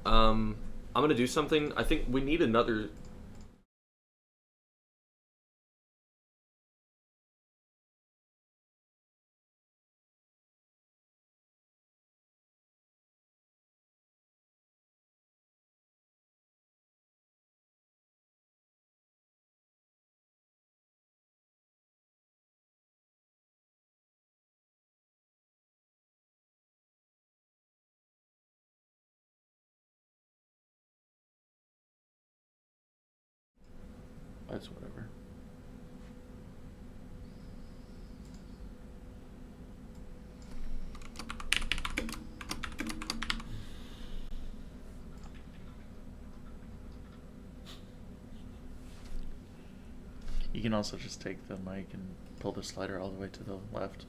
I'm gonna do something. I think we need another. That's whatever. You can also just take the mic and pull the slider all the way to the left.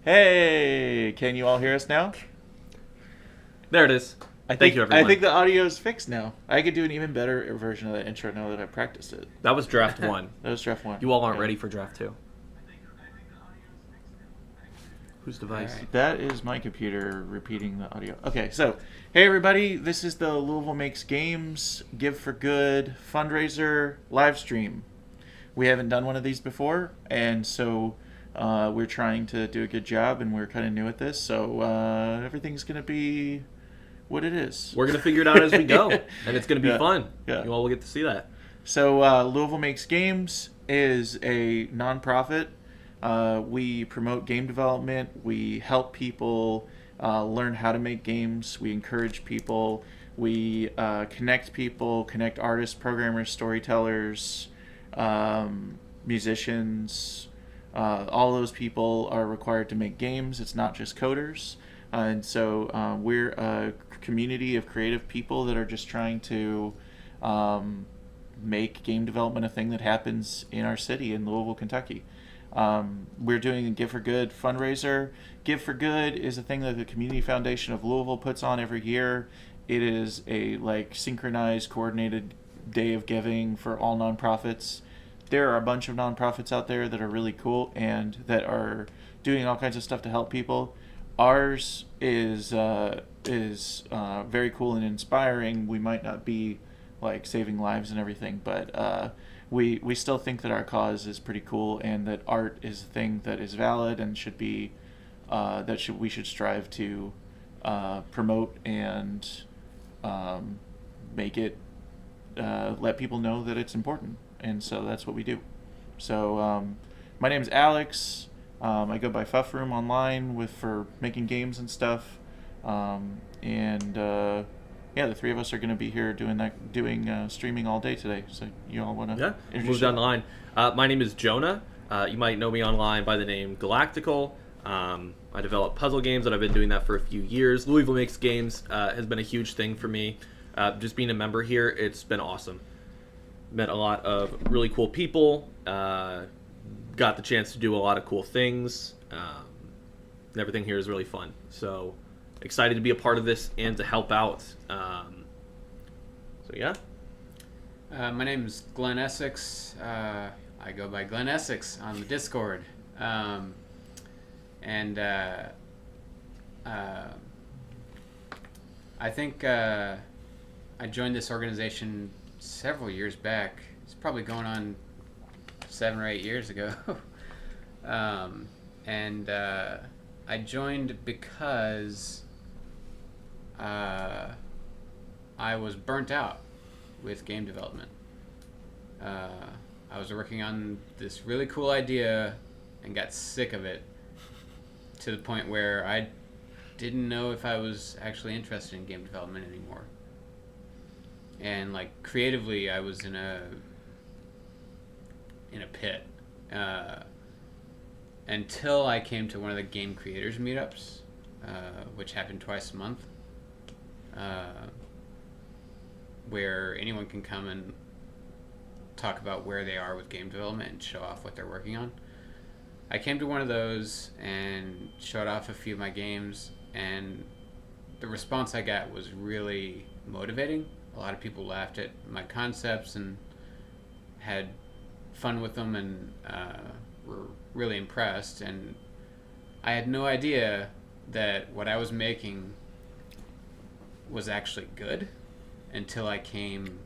Hey, can you all hear us now? There it is. Thank you, everyone. I think the audio is fixed now. I could do an even better version of that intro now that I practiced it. That was draft 1. That was draft 1. You all aren't ready for draft 2. Whose device? All right. That is my computer repeating the audio. Okay, so, hey everybody, this is the Louisville Makes Games Give for Good fundraiser live stream. We haven't done one of these before, and so we're trying to do a good job, and we're kind of new at this, so everything's going to be what it is. We're going to figure it out as we go, and it's going to be Yeah. fun. Yeah. You all will get to see that. So Louisville Makes Games is a nonprofit. We promote game development. We help people learn how to make games. We encourage people. We connect artists, programmers, storytellers, musicians. All those people are required to make games. It's not just coders. And so we're a community of creative people that are just trying to make game development a thing that happens in our city in Louisville, Kentucky. We're doing a Give for Good fundraiser. Give for Good is a thing that the Community Foundation of Louisville puts on every year. It is a synchronized, coordinated day of giving for all nonprofits. There are a bunch of nonprofits out there that are really cool and that are doing all kinds of stuff to help people. Ours is very cool and inspiring. We might not be saving lives and everything, but we still think that our cause is pretty cool and that art is a thing that is valid and should be we should strive to promote and make it let people know that it's important, and so that's what we do. So my name's Alex. I go by Fuff Room online for making games and stuff, yeah, the three of us are going to be here doing streaming all day today. So you all want to Move down the line. My name is Jonah. You might know me online by the name Galactical. I develop puzzle games, and I've been doing that for a few years. Louisville Makes Games has been a huge thing for me. Just being a member here, it's been awesome. Met a lot of really cool people. Got the chance to do a lot of cool things. And everything here is really fun. So excited to be a part of this and to help out. So yeah. My name is Glenn Essex. I go by Glenn Essex on the Discord. I think I joined this organization several years back. It's probably going on 7 or 8 years ago. I joined because I was burnt out with game development. I was working on this really cool idea and got sick of it to the point where I didn't know if I was actually interested in game development anymore. And creatively, I was in a pit until I came to one of the game creators meetups, which happened twice a month, where anyone can come and talk about where they are with game development and show off what they're working on. I came to one of those and showed off a few of my games, and the response I got was really motivating. A lot of people laughed at my concepts and had fun with them and were really impressed. And I had no idea that what I was making was actually good until I came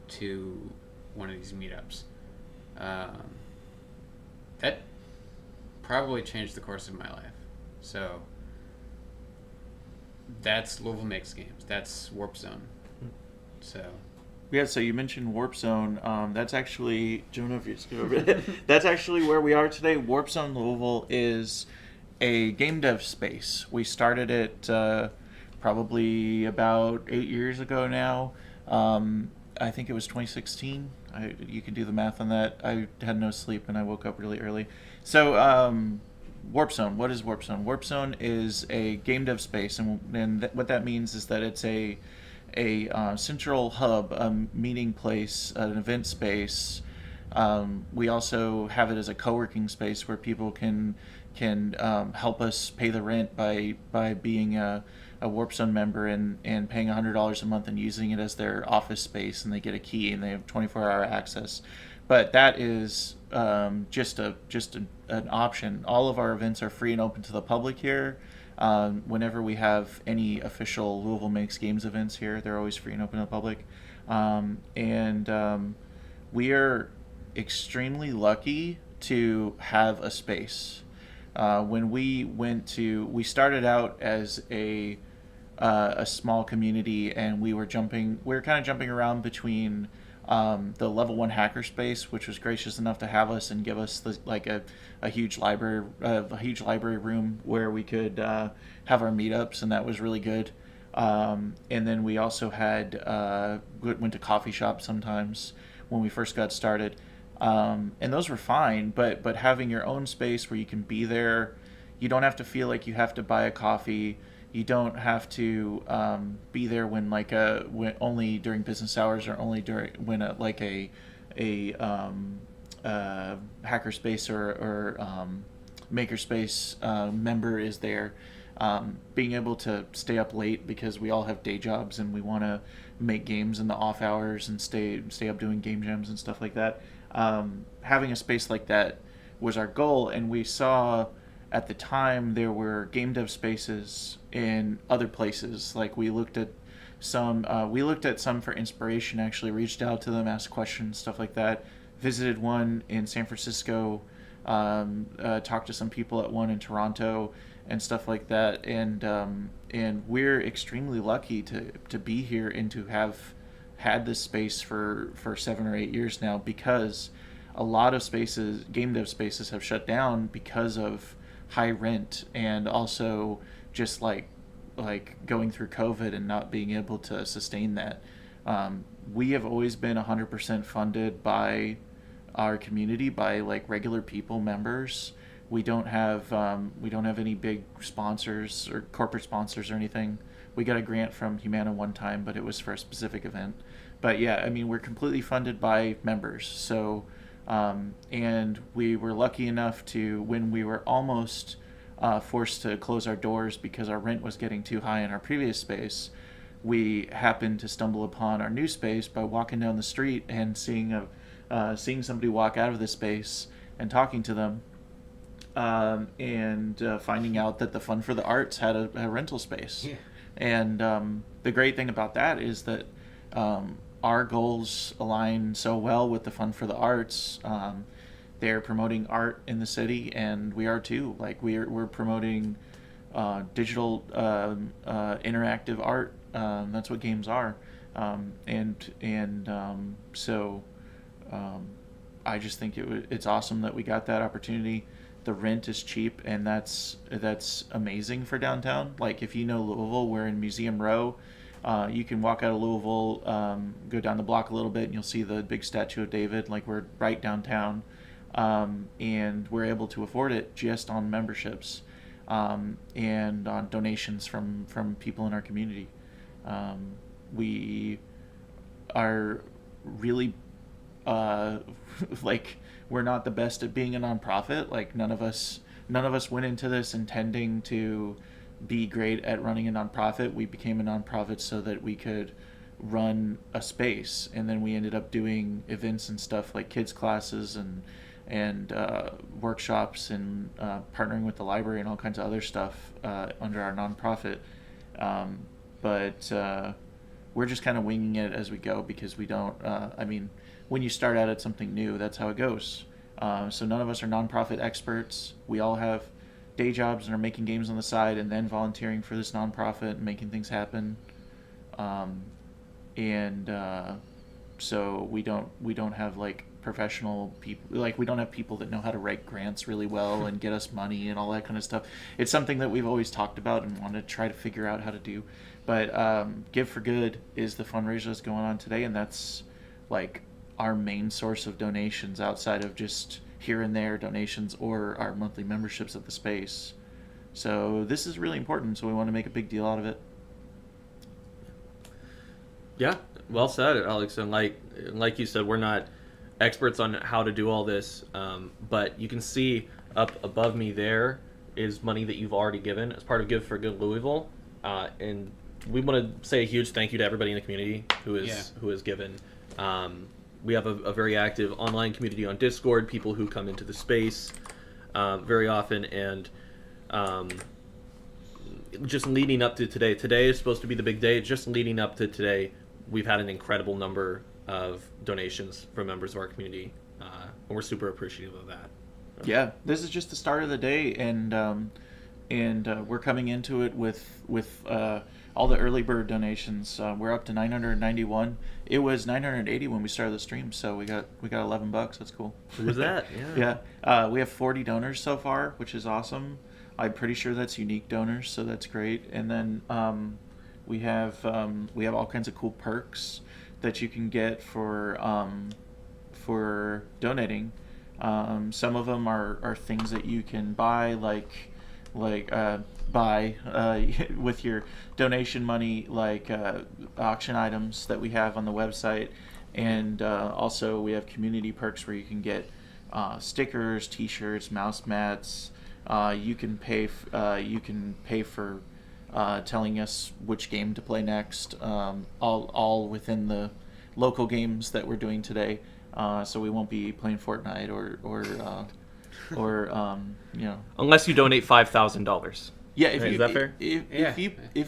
to one of these meetups. That probably changed the course of my life. So that's Louisville Makes Games. That's Warp Zone. So yeah, so you mentioned Warp Zone. That's actually Jonah. If you just go over it, that's actually where we are today. Warp Zone Louisville is a game dev space. We started it probably about 8 years ago now. I think it was 2016. You can do the math on that. I had no sleep and I woke up really early. So Warp Zone. What is Warp Zone? Warp Zone is a game dev space, and what that means is that it's a central hub, a meeting place, an event space. We also have it as a co-working space where people can can help us pay the rent by being a Warpstone member and paying $100 a month and using it as their office space, and they get a key and they have 24-hour access. But that is just an option. All of our events are free and open to the public here. Whenever we have any official Louisville Makes Games events here, they're always free and open to the public. We are extremely lucky to have a space. When we started out as a small community, and we were kind of jumping around between the level 1 hackerspace, which was gracious enough to have us and give us a huge library room where we could have our meetups, and that was really good. And then we also went to coffee shops sometimes when we first got started, and those were fine. But having your own space where you can be there, you don't have to feel like you have to buy a coffee. You don't have to be there when only during business hours, or only when a hackerspace or makerspace member is there. Being able to stay up late because we all have day jobs and we want to make games in the off hours and stay up doing game jams and stuff like that. Having a space like that was our goal, and we saw at the time there were game dev spaces in other places. Like we looked at some for inspiration, actually reached out to them, asked questions, stuff like that. Visited one in San Francisco, talked to some people at one in Toronto and stuff like that. And we're extremely lucky to be here and to have had this space for 7 or 8 years now, because a lot of game dev spaces have shut down because of high rent, and also just like going through COVID and not being able to sustain that. We have always been 100% funded by our community, by regular people, members. We don't have any big sponsors or corporate sponsors or anything. We got a grant from Humana one time, but it was for a specific event. But yeah, I mean, we're completely funded by members. So and we were lucky enough to, when we were almost forced to close our doors because our rent was getting too high in our previous space, we happened to stumble upon our new space by walking down the street and seeing somebody walk out of the space and talking to them, and finding out that the Fund for the Arts had a rental space. Yeah. And the great thing about that is that our goals align so well with the Fund for the Arts. They're promoting art in the city, and we are too. We're promoting digital interactive art. That's what games are. So I just think it's awesome that we got that opportunity. The rent is cheap, and that's amazing for downtown. If you know Louisville, we're in Museum Row. You can walk out of Louisville, go down the block a little bit, and you'll see the big statue of David. We're right downtown, and we're able to afford it just on memberships, and on donations from people in our community. We are really we're not the best at being a nonprofit. None of us went into this intending to be great at running a nonprofit. We became a nonprofit so that we could run a space, and then we ended up doing events and stuff like kids classes and workshops, and partnering with the library and all kinds of other stuff under our nonprofit. But we're just kind of winging it as we go, because we don't. When you start out at something new, that's how it goes. So none of us are nonprofit experts. We all have day jobs and are making games on the side, and then volunteering for this nonprofit and making things happen. So we don't have professional people. We don't have people that know how to write grants really well and get us money and all that kind of stuff. It's something that we've always talked about and want to try to figure out how to do. But Give for Good is the fundraiser that's going on today, and that's our main source of donations outside of just here and there donations or our monthly memberships at the space. So this is really important, so we want to make a big deal out of it. Yeah, well said, Alex. And like you said, we're not experts on how to do all this, but you can see up above me there is money that you've already given as part of Give for Good Louisville, and we want to say a huge thank you to everybody in the community who has given. We have a very active online community on Discord, people who come into the space very often, and just leading up to today. Today is supposed to be the big day. Just leading up to today, we've had an incredible number of donations from members of our community, and we're super appreciative of that. Yeah, this is just the start of the day, and we're coming into it with all the early bird donations. We're up to 991. It was 980 when we started the stream, so we got $11. That's cool. Who was that? Yeah. Yeah. We have 40 donors so far, which is awesome. I'm pretty sure that's unique donors, so that's great. And then we have all kinds of cool perks that you can get for donating. Some of them are things that you can buy, buy with your donation money, like auction items that we have on the website, and also we have community perks where you can get stickers, T-shirts, mouse mats. You can pay for telling us which game to play next. All within the local games that we're doing today. So we won't be playing Fortnite or Unless you donate $5,000. Yeah, Is that fair? If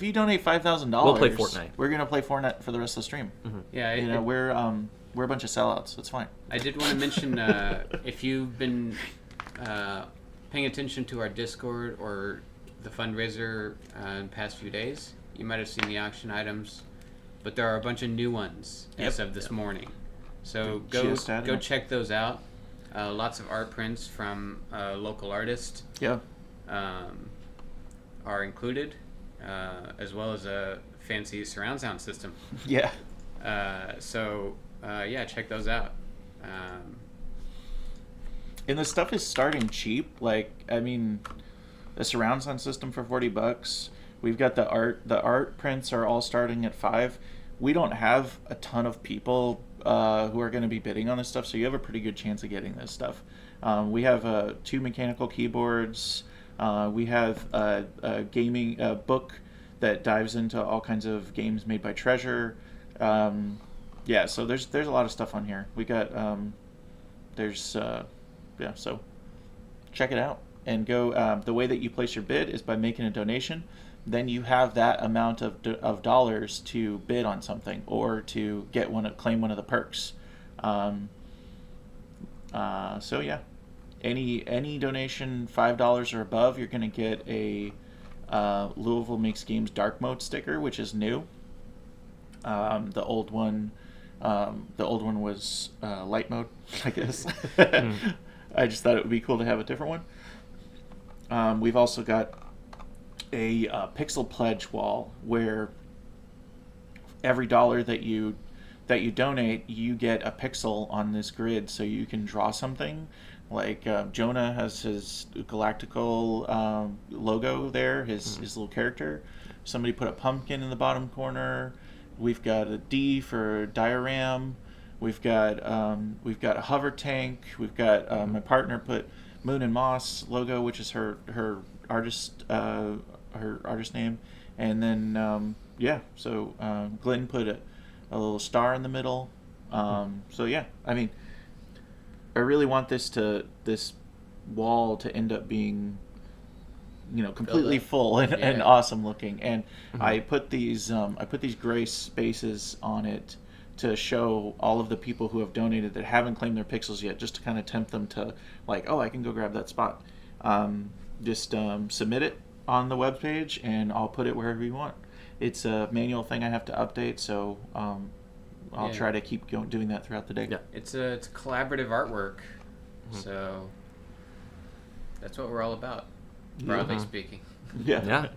you donate $5,000, we'll play Fortnite. We're gonna play Fortnite for the rest of the stream. Mm-hmm. Yeah, we're a bunch of sellouts. It's fine. I did want to mention if you've been paying attention to our Discord or the fundraiser in the past few days, you might have seen the auction items, but there are a bunch of new ones as of this morning. So go check those out. Lots of art prints from a local artist. Yeah. Are included, as well as a fancy surround sound system. Yeah. Check those out. And the stuff is starting cheap. Like, I mean, the surround sound system for $40. We've got the art. The art prints are all starting at $5. We don't have a ton of people who are going to be bidding on this stuff, so you have a pretty good chance of getting this stuff. We have 2 mechanical keyboards. We have a gaming book that dives into all kinds of games made by Treasure. So there's a lot of stuff on here. We got so check it out and go. The way that you place your bid is by making a donation. Then you have that amount of dollars to bid on something or to claim one of the perks. Any donation $5 or above, you're going to get a Louisville Makes Games dark mode sticker, which is new. The old one was light mode, I guess. I just thought it would be cool to have a different one. We've also got a pixel pledge wall where every dollar that you donate, you get a pixel on this grid, so you can draw something. Like Jonah has his Galactical logo there, his little character. Somebody put a pumpkin in the bottom corner. We've got a D for diorama. We've got a hover tank. We've got my partner put Moon and Moss logo, which is her artist name, and then Glenn put a little star in the middle. I mean, I really want this wall to end up being, completely full and awesome looking. And I put these gray spaces on it to show all of the people who have donated that haven't claimed their pixels yet, just to kind of tempt them to I can go grab that spot. Submit it on the webpage and I'll put it wherever you want. It's a manual thing I have to update, so I'll try to keep doing that throughout the day. Yeah. It's a collaborative artwork, so that's what we're all about, broadly speaking. Yeah.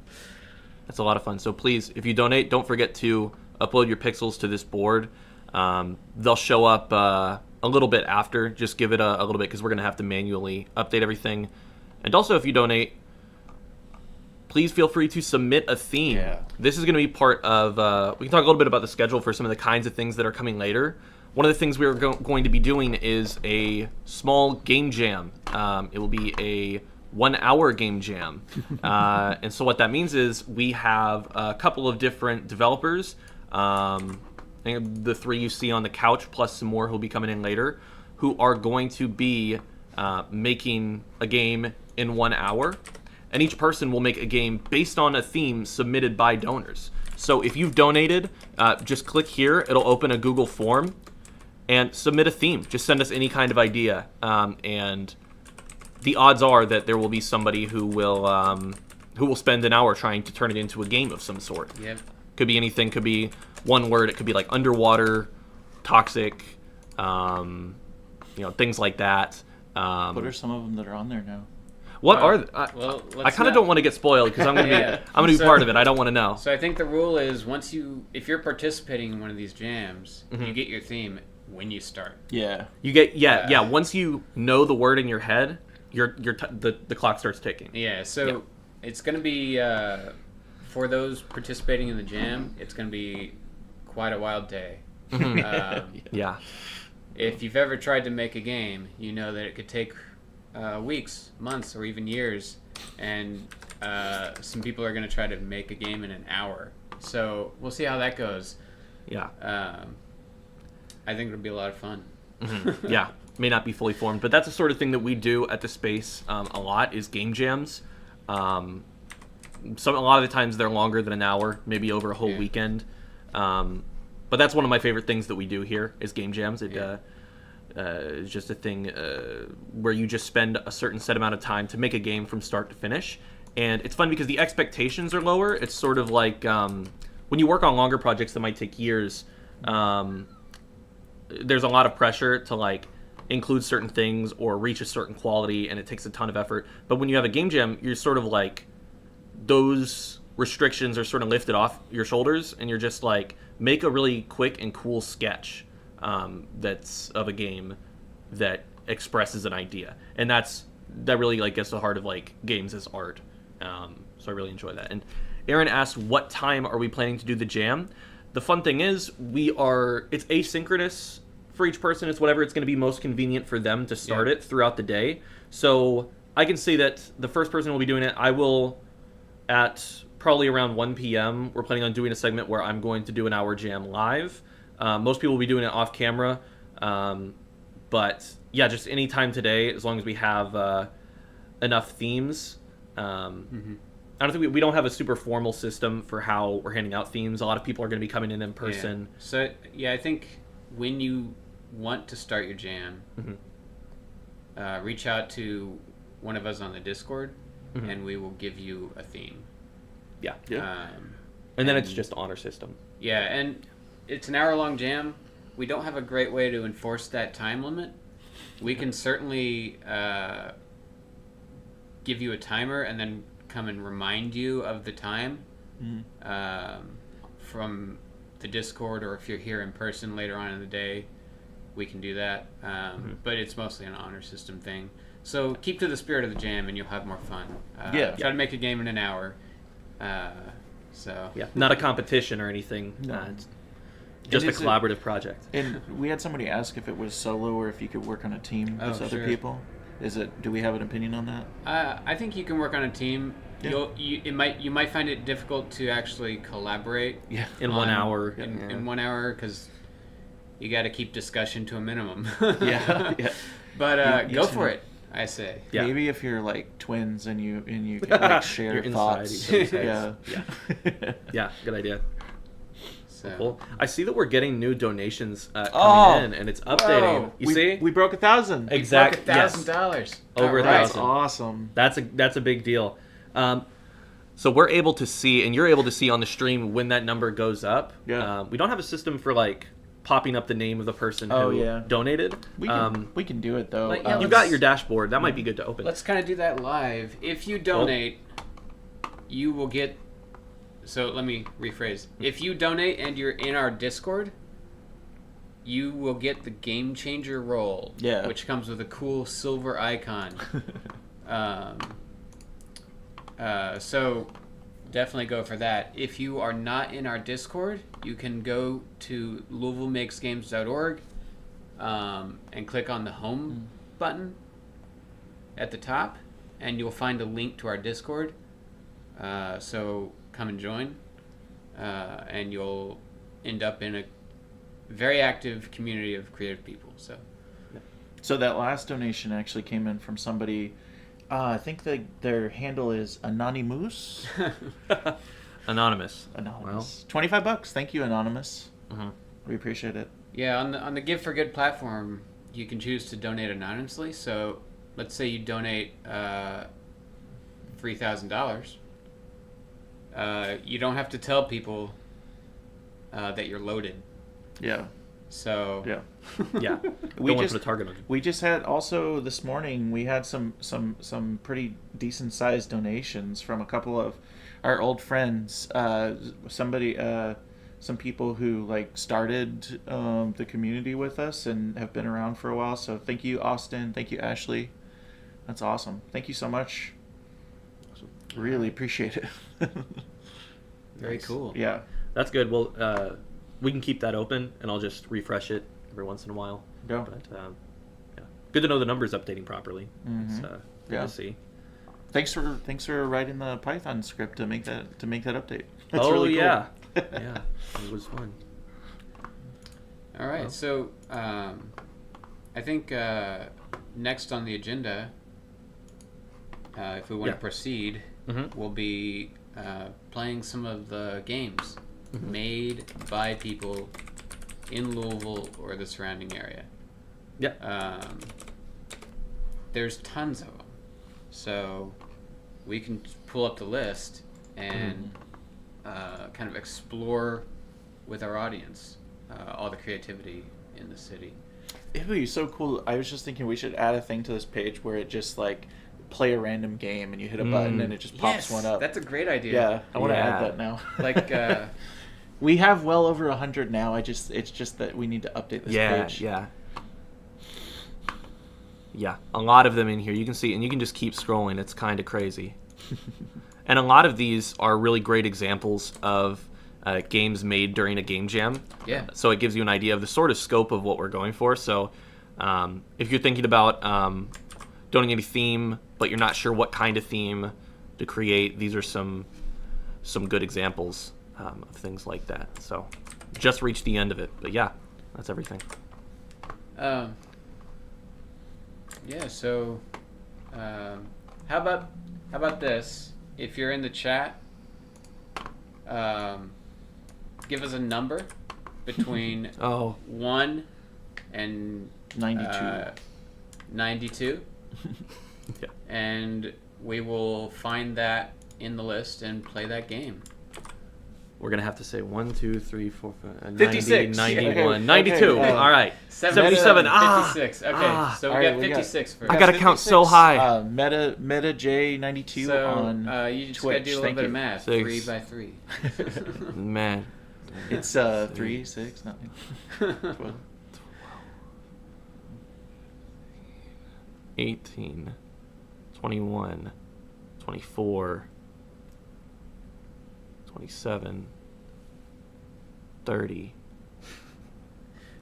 That's a lot of fun. So please, if you donate, don't forget to upload your pixels to this board. They'll show up a little bit after. Just give it a little bit because we're going to have to manually update everything. And also, if you donate, please feel free to submit a theme. Yeah. This is going to be part of, we can talk a little bit about the schedule for some of the kinds of things that are coming later. One of the things we're going to be doing is a small game jam. It will be a 1 hour game jam. And so what that means is we have a couple of different developers, and the 3 you see on the couch plus some more who'll be coming in later, who are going to be making a game in 1 hour. And each person will make a game based on a theme submitted by donors. So if you've donated, just click here. It'll open a Google form and submit a theme. Just send us any kind of idea. And the odds are that there will be somebody who will spend an hour trying to turn it into a game of some sort. Yep. Could be anything. Could be one word. It could be like underwater, toxic, things like that. What are some of them that are on there now? What are? Well, I kind of don't want to get spoiled because I'm gonna be part of it. I don't want to know. So I think the rule is if you're participating in one of these jams, you get your theme when you start. Yeah. You get Once you know the word in your head, the clock starts ticking. Yeah. So it's gonna be for those participating in the jam. It's gonna be quite a wild day. Yeah. If you've ever tried to make a game, you know that it could take weeks, months, or even years, and some people are going to try to make a game in an hour. So we'll see how that goes. Yeah. I think it'll be a lot of fun. Yeah. May not be fully formed, but that's the sort of thing that we do at the space a lot is game jams. A lot of the times they're longer than an hour, maybe over a whole weekend. But that's one of my favorite things that we do here is game jams. It's just a thing where you just spend a certain set amount of time to make a game from start to finish. And it's fun because the expectations are lower. It's sort of like when you work on longer projects that might take years, there's a lot of pressure to like include certain things or reach a certain quality, and it takes a ton of effort. But when you have a game jam, you're sort of like, those restrictions are sort of lifted off your shoulders, and you're just like, make a really quick and cool sketch that's of a game that expresses an idea, and that really like gets to the heart of like games as art. So I really enjoy that. And Aaron asked, what time are we planning to do the jam? The fun thing is it's asynchronous for each person. It's whatever it's going to be most convenient for them to start it throughout the day. So I can say that the first person will be doing it. I will at probably around 1 p.m. We're planning on doing a segment where I'm going to do an hour jam live. Most people will be doing it off camera. But yeah, just any time today, as long as we have enough themes. I don't think we don't have a super formal system for how we're handing out themes. A lot of people are going to be coming in person. Yeah. So I think when you want to start your jam, reach out to one of us on the Discord, and we will give you a theme. Yeah. And then it's just honor system. Yeah, and it's an hour-long jam. We don't have a great way to enforce that time limit. We can certainly give you a timer and then come and remind you of the time from the Discord, or if you're here in person later on in the day, we can do that. But it's mostly an honor system thing. So keep to the spirit of the jam and you'll have more fun. Try to make a game in an hour. Not a competition or anything. No. It's just a collaborative project. And we had somebody ask if it was solo or if you could work on a team with other people. Do we have an opinion on that? I think you can work on a team. Yeah. You might find it difficult to actually collaborate. Yeah. In 1 hour. In 1 hour, because you got to keep discussion to a minimum. Yeah. But go for it, I say. Yeah. Maybe if you're like twins and you can like share thoughts. Yeah. Good idea. So. Cool. I see that we're getting new donations coming in, and it's updating. Whoa. You see? We broke 1,000. Exactly. $1,000. Over $1,000. That's awesome. That's a big deal. So we're able to see, and you're able to see on the stream when that number goes up. Yeah. We don't have a system for like popping up the name of the person who donated. We can do it though. You got your dashboard. That might be good to open. Let's kind of do that live. If you donate, you will get. So let me rephrase. If you donate and you're in our Discord, you will get the Game Changer role, which comes with a cool silver icon. So definitely go for that. If you are not in our Discord, you can go to LouisvilleMakesGames.org and click on the home button at the top, and you'll find a link to our Discord. So come and join, and you'll end up in a very active community of creative people. So that last donation actually came in from somebody. I think their handle is Anonymous. Anonymous. Anonymous. Well, $25. Thank you, Anonymous. Mm-hmm. We appreciate it. Yeah, on the Give for Good platform, you can choose to donate anonymously. So let's say you donate $3,000. You don't have to tell people that you're loaded. Yeah. So yeah. Yeah. We Don't just put a target on you. We just had also this morning we had some pretty decent sized donations from a couple of our old friends. Some people who like started the community with us and have been around for a while. So thank you, Austin. Thank you, Ashley. That's awesome. Thank you so much. Really appreciate it. Very Nice. cool. Yeah. That's good. Well, we can keep that open, and I'll just refresh it every once in a while. Yeah. But yeah, good to know the numbers updating properly. Mhm. It's good Yeah. to see. Thanks for writing the Python script to make that update. That's Oh really cool. yeah, yeah, it was fun. All right. Well. So I think next on the agenda, if we want Yeah. to proceed, Mhm. we'll be playing some of the games made by people in Louisville or the surrounding area. Yeah. There's tons of them, so we can pull up the list and kind of explore with our audience all the creativity in the city. It would be so cool. I was just thinking we should add a thing to this page where it just like play a random game and you hit a button and it just pops one up. That's a great idea. Yeah, I want to Yeah. add that now. Like we have well over 100 now. It's just that we need to update this page. Yeah, a lot of them in here. You can see, and you can just keep scrolling. It's kind of crazy. And a lot of these are really great examples of games made during a game jam. Yeah. So it gives you an idea of the sort of scope of what we're going for. So if you're thinking about donating a theme, but you're not sure what kind of theme to create, these are some good examples of things like that. So just reached the end of it. But yeah, that's everything. Yeah, so how about this? If you're in the chat, give us a number between 1 and 92. Yeah. And we will find that in the list and play that game. We're going to have to say 1, 2, 3, 4, 5, 56. 91, Okay. 92. Okay. All right. 77. 77. 56. Okay, so All we right, got we got- 56 first. I got to count so high. Meta J92 So on you just Twitch. got to do a little Thank bit you. of math. 6. 3 by 3. Man. It's 3, 6, 9, 12. 18, 21, 24, 27, 30.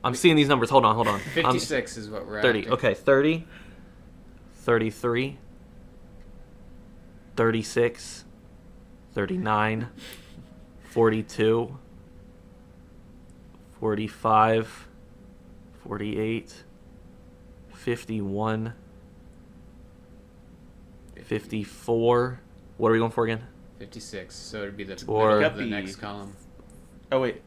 I'm seeing these numbers. Hold on. 56 is what we're 30. after. Okay, 30, 33, 36, 39, 42, 45, 48, 51, 54. What are we going for again? 56. So it'd be the Or- middle of the next column. Oh wait,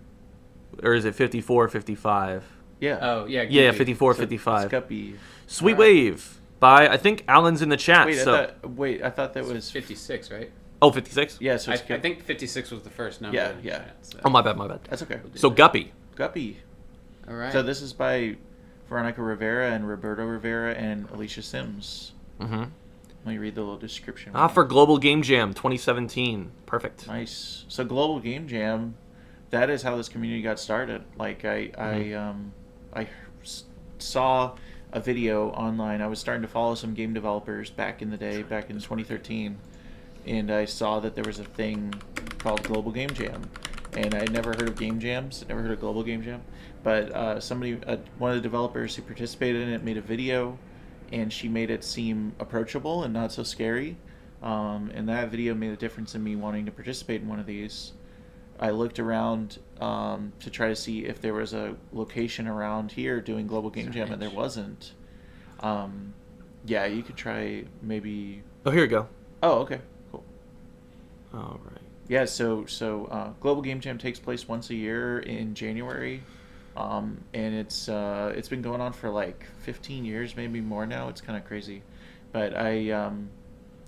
Or is it 54, 55? yeah. Oh, yeah. Yeah, Guppy. 54, So 55. It's Guppy. Sweet Alright. Wave by, I think Alan's in the chat. Wait, so I thought that was 56, right? Oh, 56? Yeah, so I it's Guppy. think 56 was the first number. Yeah, in the yeah. chat, so. Oh, my bad. That's okay. So Guppy. Guppy. All right. So this is by Veronica Rivera and Roberto Rivera and Alicia Sims. Mm-hmm. Let me read the little description. For Global Game Jam 2017. Perfect. Nice. So Global Game Jam, that is how this community got started. Like I saw a video online. I was starting to follow some game developers back in the day, back in 2013, and I saw that there was a thing called Global Game Jam, and I never heard of game jams. Never heard of Global Game Jam, but one of the developers who participated in it made a video, and she made it seem approachable and not so scary. And that video made a difference in me wanting to participate in one of these. I looked around to try to see if there was a location around here doing Global Game Jam, and there wasn't. Yeah, you could try maybe... Oh, here we go. Oh, okay. Cool. All right. Yeah, so Global Game Jam takes place once a year in January. And it's been going on for like 15 years, maybe more now. It's kind of crazy. But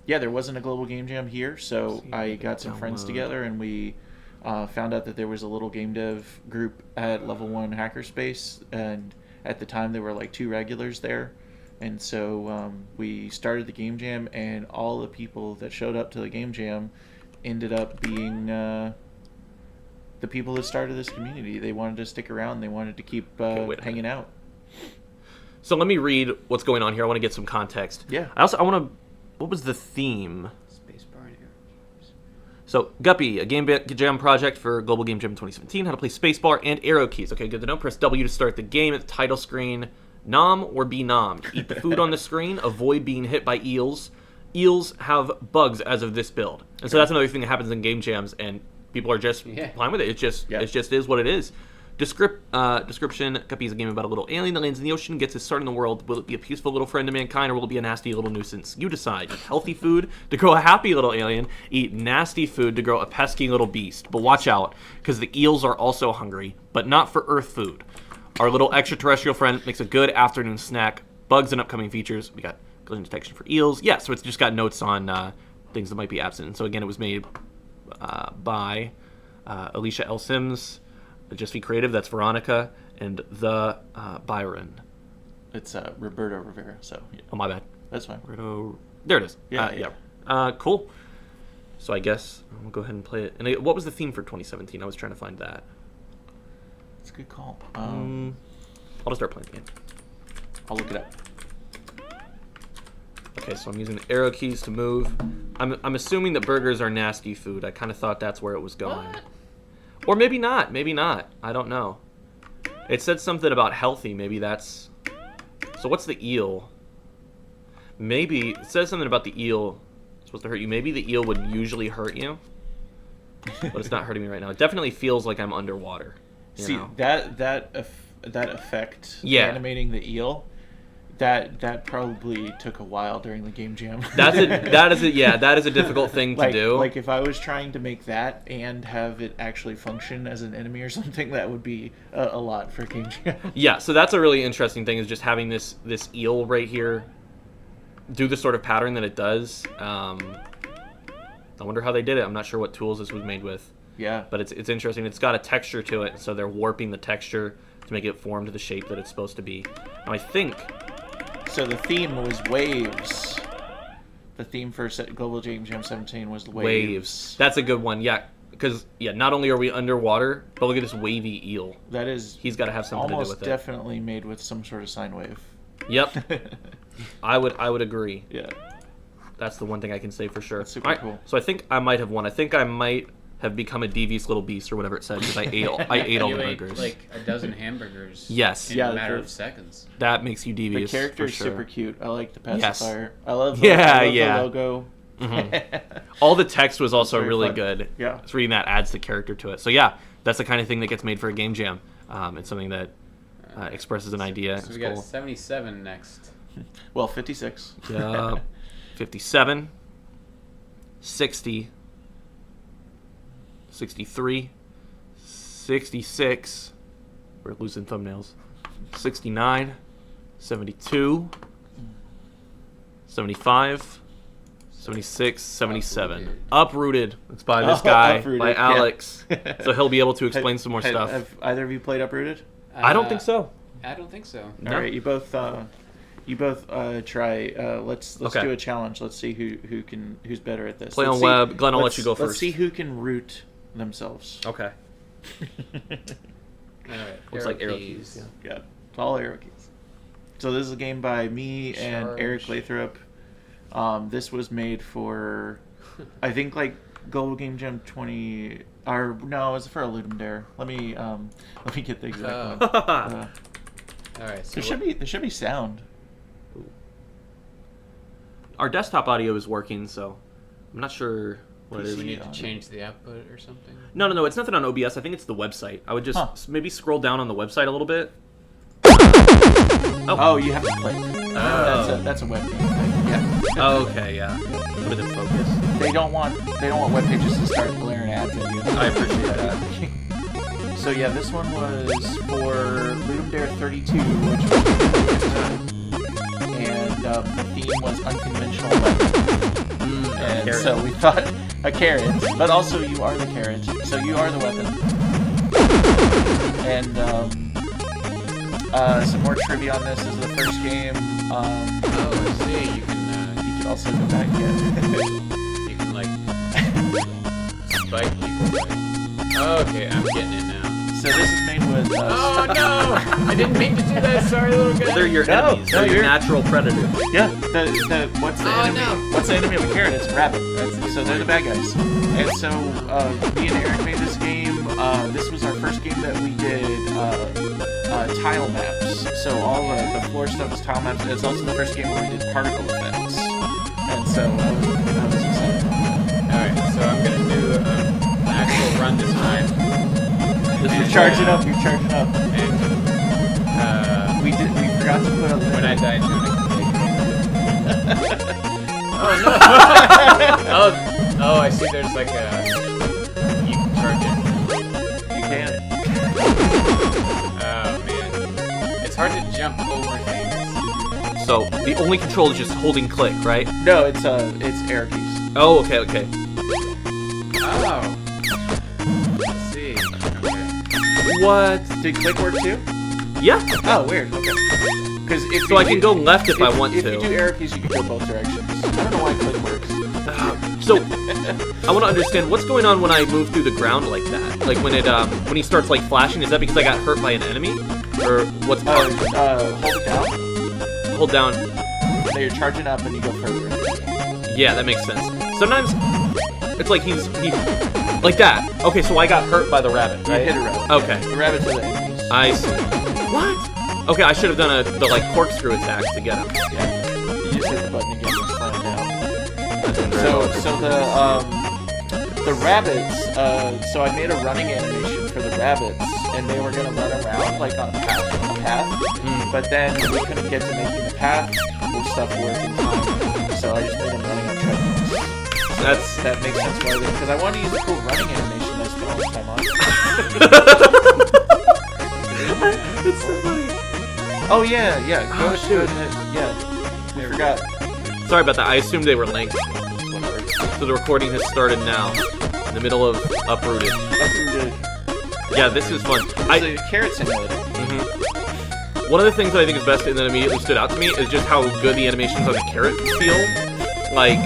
there wasn't a Global Game Jam here, so I got some friends together, and we found out that there was a little game dev group at Level 1 Hackerspace, and at the time there were like 2 regulars there. And so we started the Game Jam, and all the people that showed up to the Game Jam ended up being the people that started this community. They wanted to stick around. They wanted to keep hanging out. So let me read what's going on here. I want to get some context. Yeah. I want to... What was the theme? Spacebar and arrow. So, Guppy, a game jam project for Global Game Jam 2017. How to play spacebar and arrow keys. Okay, good to know. Press W to start the game at the title screen. Nom or be nommed. Eat the food on the screen. Avoid being hit by eels. Eels have bugs as of this build. And so that's another thing that happens in game jams, and people are just fine with it. It just is what it is. Description: Guppy is a game about a little alien that lands in the ocean, gets his start in the world. Will it be a peaceful little friend to mankind, or will it be a nasty little nuisance? You decide. Eat healthy food to grow a happy little alien. Eat nasty food to grow a pesky little beast. But watch out, because the eels are also hungry, but not for Earth food. Our little extraterrestrial friend makes a good afternoon snack. Bugs and upcoming features. We got collision detection for eels. Yeah, so it's just got notes on things that might be absent. And so again, it was made by Alicia L. Sims, Just Be Creative, that's Veronica, and the Byron. It's Roberto Rivera, so... Yeah. Oh, my bad. That's fine. Roberto... There it is. Yeah. Cool. So I guess we'll go ahead and play it. And what was the theme for 2017? I was trying to find that. It's a good call. I'll just start playing the game. I'll look it up. Okay, so I'm using the arrow keys to move. I'm assuming that burgers are nasty food. I kind of thought that's where it was going. What? Or maybe not. Maybe not. I don't know. It said something about healthy. Maybe that's... So what's the eel? Maybe... It says something about the eel. It's supposed to hurt you. Maybe the eel would usually hurt you. But it's not hurting me right now. It definitely feels like I'm underwater. See, that effect, animating the eel, that probably took a while during the game jam. That is a difficult thing to do. Like if I was trying to make that and have it actually function as an enemy or something, that would be a lot for game jam. Yeah, so that's a really interesting thing, is just having this eel right here do the sort of pattern that it does. I wonder how they did it. I'm not sure what tools this was made with. Yeah. But it's interesting. It's got a texture to it, so they're warping the texture to make it form to the shape that it's supposed to be. Now I think... So the theme was waves. The theme for Global Game Jam 17 was waves. That's a good one, yeah. Because, not only are we underwater, but look at this wavy eel. That is... He's got to have something to do with it. Almost definitely made with some sort of sine wave. Yep. I would agree. Yeah. That's the one thing I can say for sure. That's super cool. So I think I might have won. I think I might have become a devious little beast, or whatever it said, because I ate all the burgers. Like a dozen hamburgers. Yes. In a matter of seconds. That makes you devious. The character is super cute. I like the pacifier. Yes. I love the logo. Mm-hmm. All the text was also really fun. good. Yeah. So reading that adds the character to it. So yeah, that's the kind of thing that gets made for a game jam. It's something that expresses an idea. So we got 77 next. Well, 56. 57, 60, 63, 66, we're losing thumbnails, 69, 72, 75, 76, 77. Uprooted. It's by this guy, by Alex. Yeah. So he'll be able to explain some more stuff. Have either of you played Uprooted? I don't think so. I don't think so. No. All right, you both try. Let's do a challenge. Let's see who's better at this. Play on web. Glenn, I'll let you go first. Let's see who can root themselves. Okay. All right. Looks like arrow keys. Yeah. It's all arrow keys. So this is a game by me and Eric Lathrop. This was made for, I think, like Global Game Jam 20. Or no, it was for a Ludum Dare. Let me get the exact one. All right. So there should be sound. our desktop audio is working, so I'm not sure what it is. We need to change the output or something. No. It's nothing on OBS. I think it's the website. I would just maybe scroll down on the website a little bit. Oh, you have to click. That's a web page thing. Yeah. Oh, okay, yeah. Put it in focus. They don't want web pages to start blaring ads at you. I appreciate that. So yeah, this one was for Ludum Dare 32, which was and the theme was unconventional weapons. And carrot. so we thought a carrot, but also you are the carrot, so you are the weapon. And some more trivia on this is the first game. Let's see. You can also go back again. you can like spike people. Okay, I'm getting it now. So this is made with. Oh no! I didn't mean to do that. Sorry, little guy. They're your enemies. They're your natural predator. Yeah. What's the enemy? No. What's the enemy of a carrot? It's a rabbit. So they're the bad guys. And so me and Eric made this game. This was our first game that we did tile maps. So all the floor stuff was tile maps. It's also the first game where we did particle effects. And so I was excited. Alright, so I'm gonna do an actual run this time. You're charging up. You're charging up. And We forgot to put a limit. when I die, Oh no! oh, I see. There's like a you can charge it. You can. Oh man, it's hard to jump over things. So the only control is just holding click, right? No, it's air keys. Oh, okay. Oh, let's see. Okay. What? Did click work too? Yeah. Oh, weird. Okay. Because if So I can go left if I want If to. you do arrow keys, you can go both directions. I don't know why click works. So I want to understand what's going on when I move through the ground like that. Like when he starts like flashing. Is that because I got hurt by an enemy, or what's? Hold it down. Hold down. Then you're charging up, and you go further. Yeah, that makes sense. Sometimes it's like he like that. Okay, so I got hurt by the rabbit, You right? hit a rabbit. Okay. Yeah. The rabbits are the enemies. I see. What? Okay, I should have done the like corkscrew attack to get him. Yeah. You just hit the button again and slam down. So the rabbits. So I made a running animation for the rabbits, and they were gonna run around like on a path. But then we couldn't get to making the path. With stuff work in time. So I just made them running on treadmills. That makes sense why because I want to use a cool running animation I spent all this time on. It's so funny. Oh yeah. Go shoot. Yeah. We forgot. Sorry about that. I assumed they were linked. Whatever. So the recording has started now, in the middle of Uprooted. Uprooted. Yeah, this is fun. It's a carrot simulator. One of the things that I think is best and that immediately stood out to me is just how good the animations on the carrot feel. Like,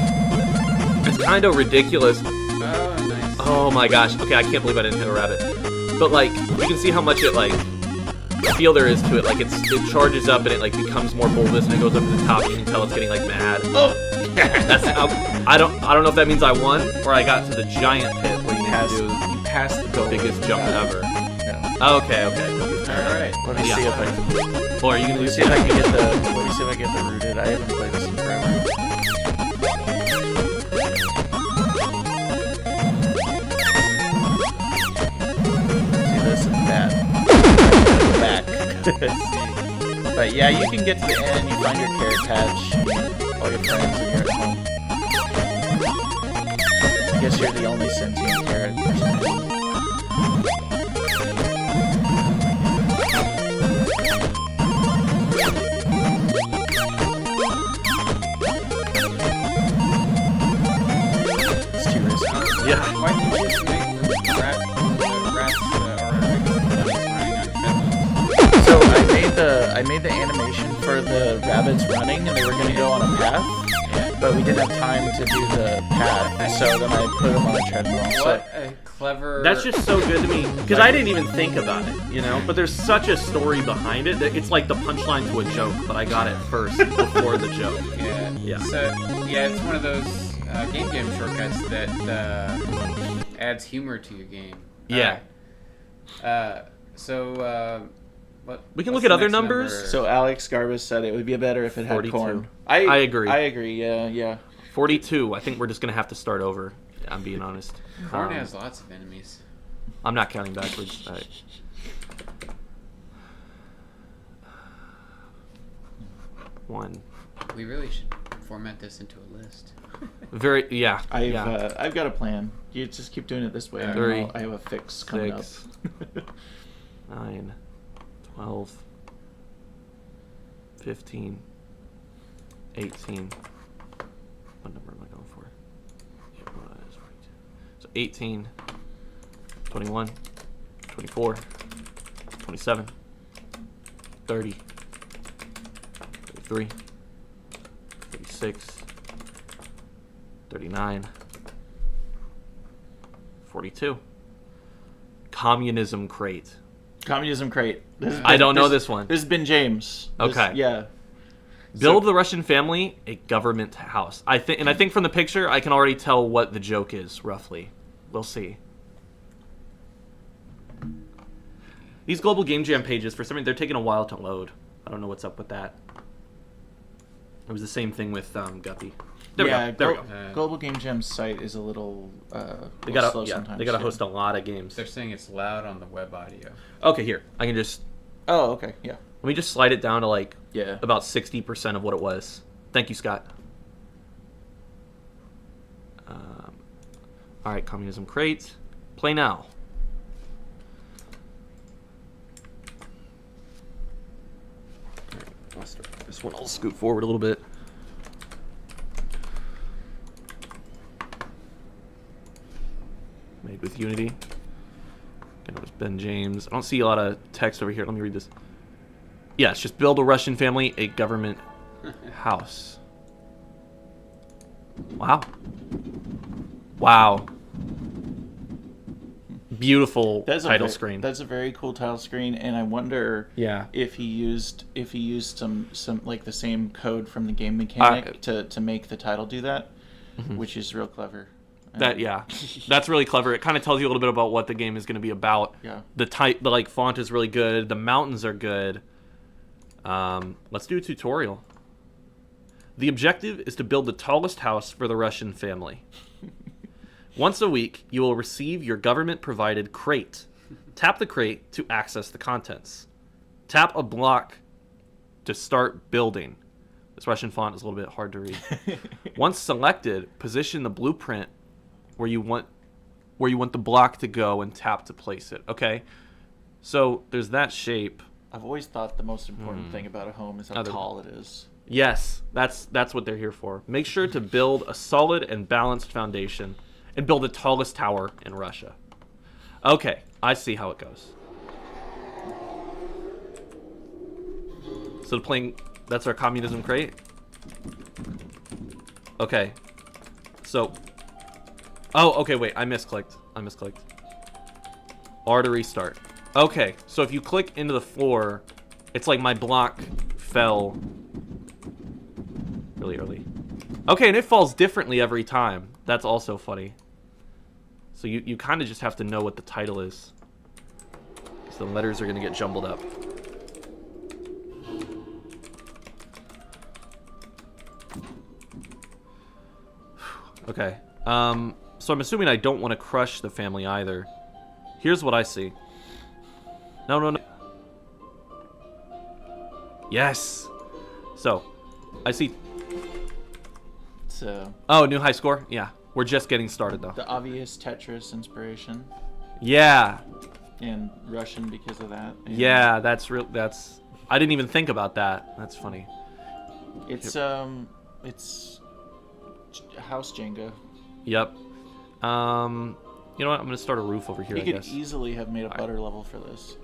it's kind of ridiculous. Oh, nice. Oh my gosh. Okay, I can't believe I didn't hit a rabbit. But like, you can see how much it like feel there is to it. Like it charges up and it like becomes more bulbous and it goes up to the top. And you can tell it's getting like mad. Oh. That's I don't know if that means I won or I got to the giant pit where you need to do You passed the the biggest jump ever. Yeah. Okay. All right. Let me see if I can. Or are you gonna Let me do see if I can get the. Let me see if I can get the rooted. I haven't played this in forever. See this and that. Back. But yeah, you can get to the end. You find your carrot patch, all your friends, and you're at home. I guess you're the only sentient carrot person. Yeah. Why did you just make the rats So I made the animation for the rabbits running, and they were going to go on a path, but we didn't have time to do the path, so then I put them on a treadmill. What a clever... That's just so good to me because I didn't even think about it, you know. But there's such a story behind it that it's like the punchline to a joke, but I got it first before the joke. Yeah. So yeah, it's one of those game shortcuts that adds humor to your game. Yeah. We can what's look at the other next numbers. number? So Alex Garbus said it would be better if it had 42. corn. I agree. I agree. Yeah. 42. I think we're just gonna have to start over. I'm being honest. Corn has lots of enemies. I'm not counting backwards. All right. One. We really should format this into a list. Yeah. I've got a plan. You just keep doing it this way. Three, I have a fix coming 6, up. 9, 12, 15, 18. What number am I going for? It was 42. So 18, 21, 24, 27, 30, 33, 36, 39, 42. Communism crate. Communism crate. I don't know this one. This has been James. Okay. Yeah. Build the Russian family a government house. I think from the picture I can already tell what the joke is roughly. We'll see. These global game jam pages, for some reason, they're taking a while to load. I don't know what's up with that. It was the same thing with Guppy. There we go. There we go. Global Game Jam's site is a little They gotta slow sometimes. they gotta host a lot of games. They're saying it's loud on the web audio. Okay, here I can just Oh, okay, yeah. let me just slide it down to like Yeah. about 60% of what it was. Thank you, Scott. All right, Communism Crate. Play now. All right, I'll start this one. I'll scoot forward a little bit. Made with Unity. It was Ben James. I don't see a lot of text over here. Let me read this. Yes, just build a Russian family a government house. Wow. Wow. Beautiful title screen. That's a very cool title screen, and I wonder if he used some like the same code from the game mechanic to make the title do that, which is real clever. That's really clever. It kind of tells you a little bit about what the game is going to be about. Yeah. The font is really good. The mountains are good. Let's do a tutorial. The objective is to build the tallest house for the Russian family. Once a week, you will receive your government-provided crate. Tap the crate to access the contents. Tap a block to start building. This Russian font is a little bit hard to read. Once selected, position the blueprint where you want the block to go and tap to place it. Okay, so there's that shape. I've always thought the most important thing about a home is how tall it is. Yes, that's what they're here for. Make sure to build a solid and balanced foundation and build the tallest tower in Russia. Okay, I see how it goes. So that's our communism crate. Okay. So okay, wait, I misclicked. R to restart. Okay, so if you click into the floor, it's like my block fell really early. Okay, and it falls differently every time. That's also funny. So you kind of just have to know what the title is. So the letters are going to get jumbled up. Okay. So I'm assuming I don't want to crush the family either. Here's what I see. No. Yes. So, I see. So. Oh, new high score? Yeah. We're just getting started, though. The obvious Tetris inspiration. Yeah. And Russian because of that. And yeah, that's real. I didn't even think about that. That's funny. It's house Jenga. Yep. You know what? I'm gonna start a roof over here. You I could guess. easily have made a butter level for this.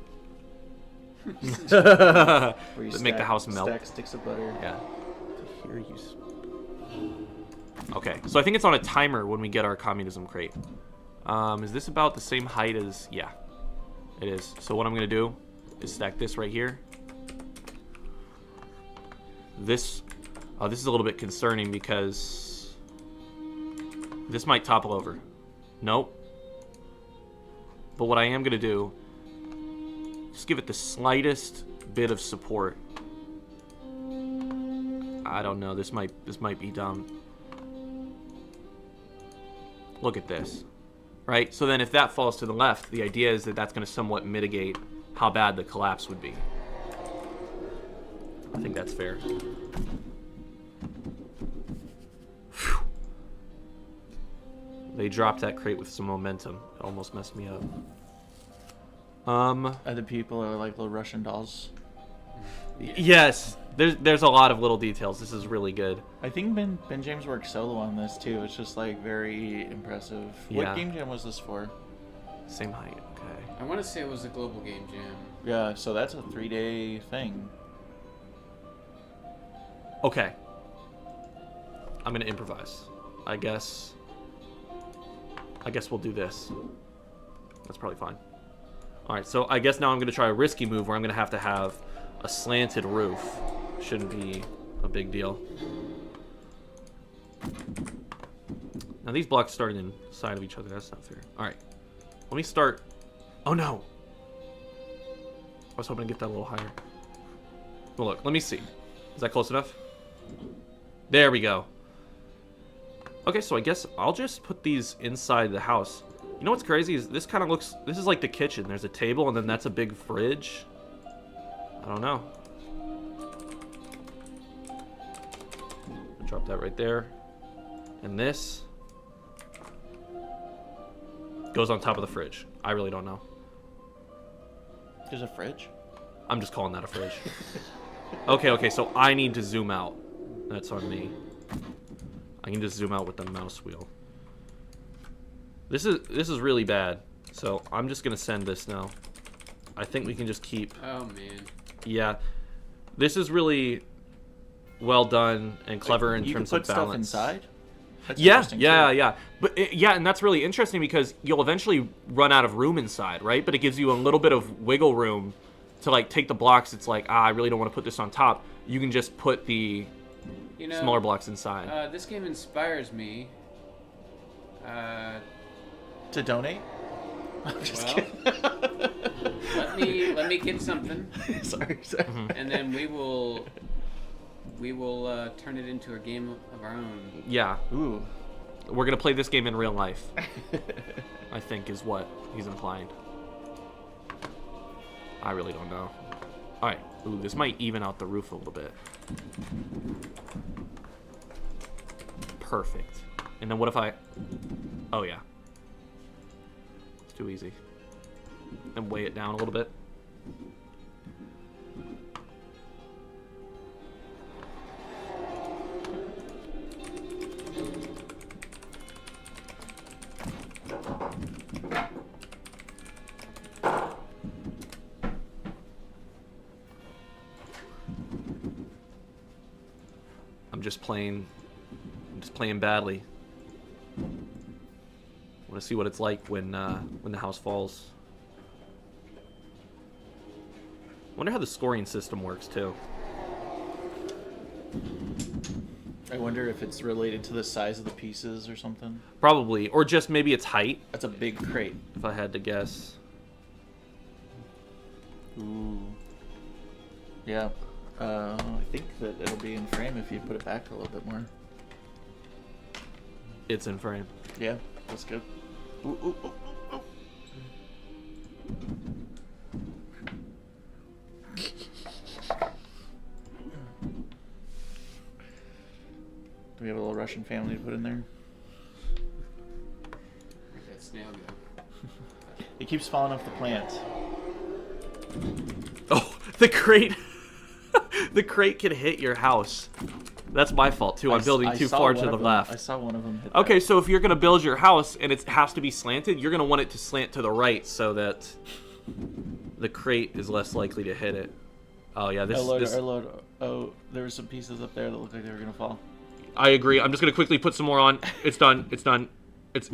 Where you Make the house melt. Stack sticks of butter. Yeah. Here you. Okay, so I think it's on a timer when we get our communism crate. Is this about the same height as? Yeah, it is. So what I'm gonna do is stack this right here. This is a little bit concerning because this might topple over. Nope. But what I am gonna do, just give it the slightest bit of support. I don't know. This might be dumb. Look at this, right? So then if that falls to the left, the idea is that that's going to somewhat mitigate how bad the collapse would be. I think that's fair. Phew. They dropped that crate with some momentum. It almost messed me up. Other people are like little Russian dolls. Yes, there's a lot of little details. This is really good. I think Ben James worked solo on this too. It's just like very impressive. Yeah. What game jam was this for? Same height. Okay. I want to say it was a global game jam. Yeah, so that's a 3-day thing. Okay. I'm gonna improvise. I guess we'll do this. That's probably fine. All right, so I guess now I'm gonna try a risky move where I'm gonna have a slanted roof. Shouldn't be a big deal. Now these blocks start inside of each other. That's not fair. All right, let me start. Oh no! I was hoping to get that a little higher. Well, look, let me see. Is that close enough? There we go. Okay, so I guess I'll just put these inside the house. You know what's crazy is this kind of looks... This is like the kitchen. There's a table, and then that's a big fridge. I don't know. Drop that right there. And this goes on top of the fridge. I really don't know. There's a fridge? I'm just calling that a fridge. Okay, so I need to zoom out. That's on me. I can just zoom out with the mouse wheel. This is really bad. So I'm just gonna send this now. I think we can just keep... Oh, man. Yeah. This is really well done and clever in terms of balance. You can put stuff inside? That's Yeah. But and that's really interesting because you'll eventually run out of room inside, right? But it gives you a little bit of wiggle room to like take the blocks. It's like, I really don't want to put this on top. You can just put the smaller blocks inside. This game inspires me. To donate? I'm just kidding. let me get something. Sorry. And then we will turn it into a game of our own. Yeah. Ooh. We're going to play this game in real life, I think is what he's implying. I really don't know. All right. Ooh, this might even out the roof a little bit. Perfect. And then what if I... Oh, yeah. It's too easy. And weigh it down a little bit. I'm just playing badly. Want to see what it's like when the house falls. Wonder how the scoring system works too. I wonder if it's related to the size of the pieces or something. Probably, or just maybe its height. That's a big crate. If I had to guess. Ooh. Yeah. I think that it'll be in frame if you put it back a little bit more. It's in frame. Yeah, that's good. Ooh, ooh, ooh, ooh, ooh. Do we have a little Russian family to put in there? Where'd that snail go? It keeps falling off the plant. Oh, the crate. The crate can hit your house. That's my fault too. I'm building too far to the left. I saw one of them hit Okay, that. so if you're gonna build your house and it has to be slanted, you're gonna want it to slant to the right so that the crate is less likely to hit it. Oh yeah, this. Oh, there were some pieces up there that looked like they were gonna fall. I agree. I'm just gonna quickly put some more on. It's done. It's done. It's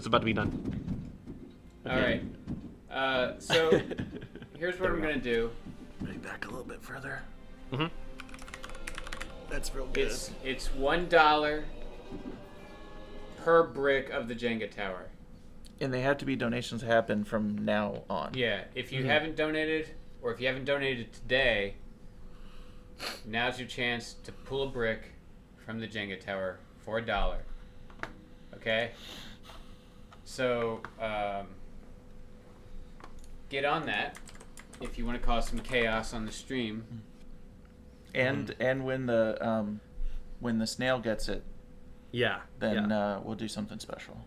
about to be done. Okay. All right. So here's what I'm gonna do. Maybe back a little bit further. Mm-hmm. That's real good. It's $1 per brick of the Jenga tower. And they have to be donations happen from now on. Yeah. If you haven't donated, or if you haven't donated today, now's your chance to pull a brick from the Jenga tower for $1. Okay? So, get on that if you want to cause some chaos on the stream. And when the snail gets it, Yeah. then we'll do something special.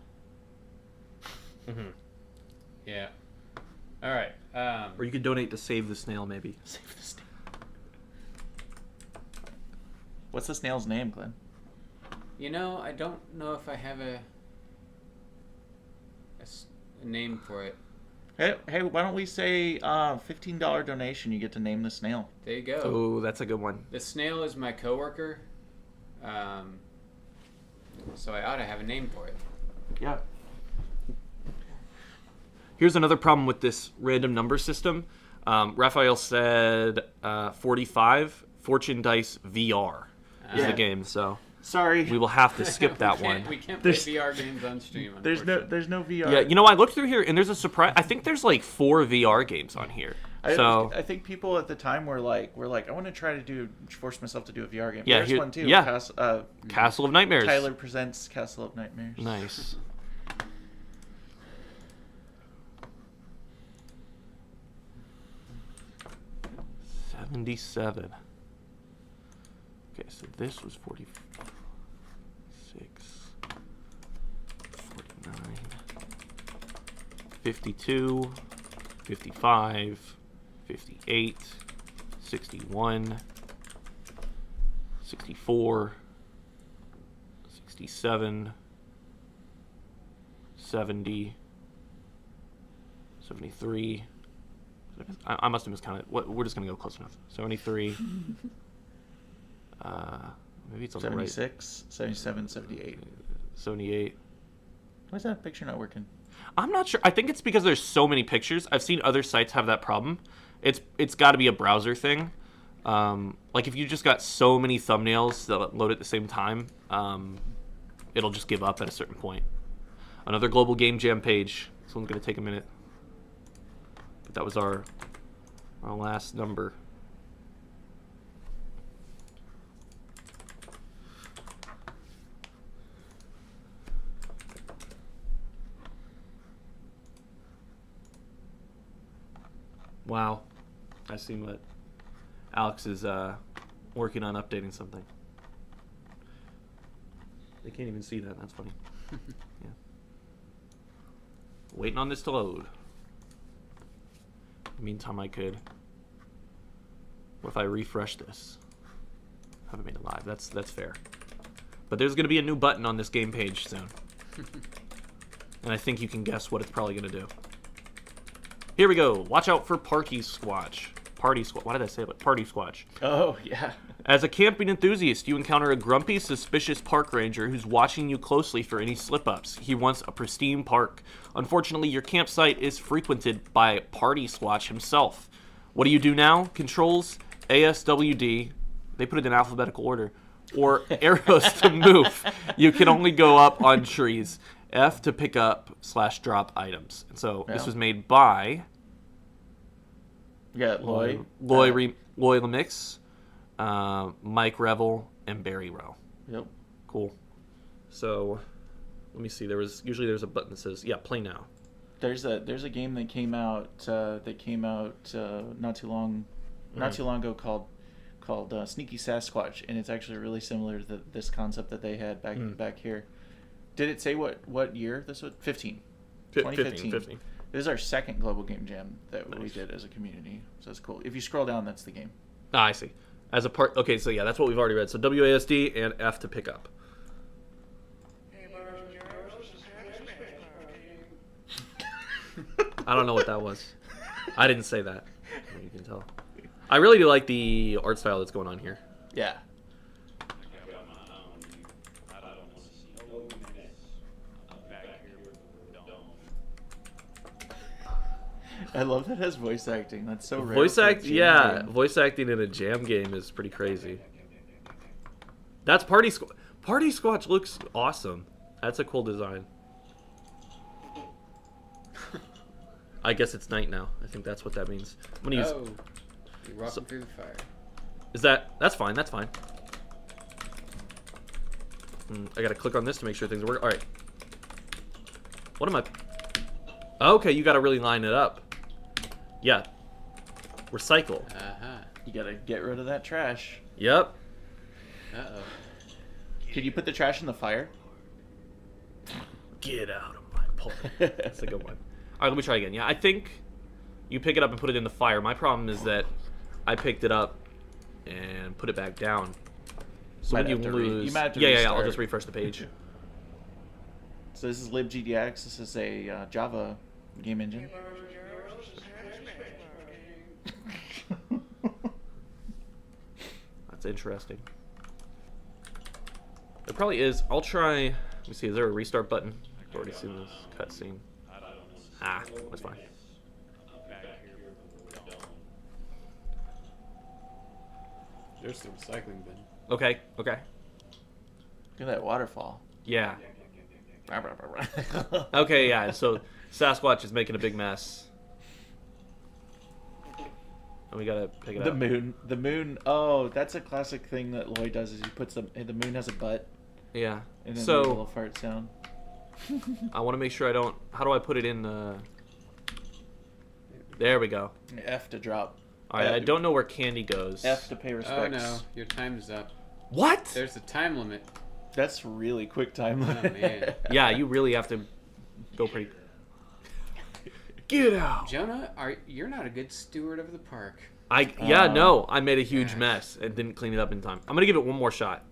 Mm-hmm. Yeah. All right. Or you could donate to Save the Snail, maybe. Save the snail. What's the snail's name, Glenn? You know, I don't know if I have a name for it. Hey, why don't we say $15 donation? You get to name the snail. There you go. Oh, that's a good one. The snail is my coworker, so I ought to have a name for it. Yeah. Here's another problem with this random number system. Raphael said 45 Fortune Dice VR is the game, so Sorry. we will have to skip that one. We can't play VR games on stream. There's no VR. Yeah, you know, I looked through here, and there's a surprise. I think there's like 4 VR games on here. I think people at the time were like, I want to try to force myself to do a VR game. Yeah, There's one too. yeah. Castle of Nightmares. Tyler presents Castle of Nightmares. Nice. $77. Okay, so this was 46, 49, 52, 55, 58, 61, 64, 67, 70, 73. I must have miscounted. We're just going to go close enough. 73. Maybe it's on 76, 77, 78. 78. Why is that picture not working? I'm not sure. I think it's because there's so many pictures. I've seen other sites have that problem. It's got to be a browser thing. Like if you just got so many thumbnails that load at the same time, it'll just give up at a certain point. Another global game jam page. This one's going to take a minute. But that was our last number. Wow. I see what Alex is working on updating something. They can't even see that. That's funny. Yeah. Waiting on this to load. In the meantime, I could... What if I refresh this? Haven't made it live. That's fair. But there's going to be a new button on this game page soon. And I think you can guess what it's probably going to do. Here we go. Watch out for Party Squatch. Party Squatch. Why did I say that? Party Squatch. Oh, yeah. As a camping enthusiast, you encounter a grumpy, suspicious park ranger who's watching you closely for any slip-ups. He wants a pristine park. Unfortunately, your campsite is frequented by Party Squatch himself. What do you do now? Controls ASWD. They put it in alphabetical order. Or arrows to move. You can only go up on trees. F to pick up / drop items. And so this was made by Louisville Makes, Mike Revel, and Barry Rowe. Yep. Cool. So let me see. There's a button that says play now. There's a game that came out not too long ago called Sneaky Sasquatch, and it's actually really similar to this concept that they had back here. Did it say what year this was? 2015. 15. This is our second Global Game Jam that we did as a community, so that's cool. If you scroll down, that's the game. Ah, I see. As a part. Okay, so that's what we've already read. So WASD and F to pick up. I don't know what that was. I didn't say that. You can tell. I really do like the art style that's going on here. Yeah. I love that it has voice acting. That's so rare. Voice acting in a jam game is pretty crazy. That's Party Squatch. Party Squatch looks awesome. That's a cool design. I guess it's night now. I think that's what that means. I'm gonna use You're walking through the fire. That's fine. That's fine. I gotta click on this to make sure things work. All right. What am I? Okay, you gotta really line it up. Yeah. Recycle. You gotta get rid of that trash. Yep. Uh-oh. Can you put the trash in the fire? Get out of my pulpit. That's a good one. All right, let me try again. Yeah, I think you pick it up and put it in the fire. My problem is that I picked it up and put it back down. So when you lose... you might have to yeah, restart. I'll just refresh the page. So this is libgdx. This is a Java game engine. That's interesting. There probably is. I'll try... Let me see. Is there a restart button? I've already seen this cutscene. Ah, that's fine. There's the recycling bin. Okay. Look at that waterfall. Yeah. Okay, yeah. So Sasquatch is making a big mess. And we gotta pick it up. The moon. Oh, that's a classic thing that Lloyd does. Is he puts the moon has a butt. Yeah. And then So a little fart sound. I want to make sure I don't. How do I put it in the? There we go. F to drop. All right. I don't know where candy goes. F to pay respects. Oh no, your time is up. What? There's a time limit. That's really quick time Oh limit. man. Yeah, you really have to go pretty. Get out. Jonah, you're not a good steward of the park. No, I made a huge Gosh. mess and didn't clean it up in time. I'm gonna give it one more shot.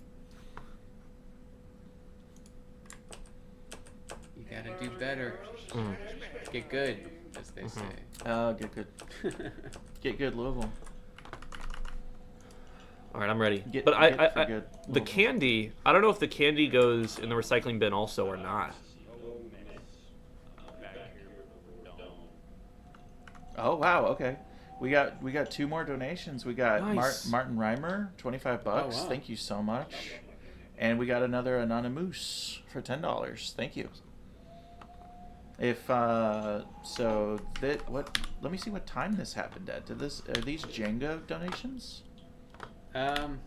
You gotta do better. Get good, as they say. Oh, get good. Get good, Louisville. All right, I'm ready. Get But good. the Louisville. candy. I don't know if the candy goes in the recycling bin also or not. Oh wow. Okay. We got 2 more donations. We got Nice. Martin Reimer, $25. Oh, wow. Thank you so much. And we got another Anonymous for $10. Thank you. If so that what? Let me see what time this happened at. Are these Jenga donations? The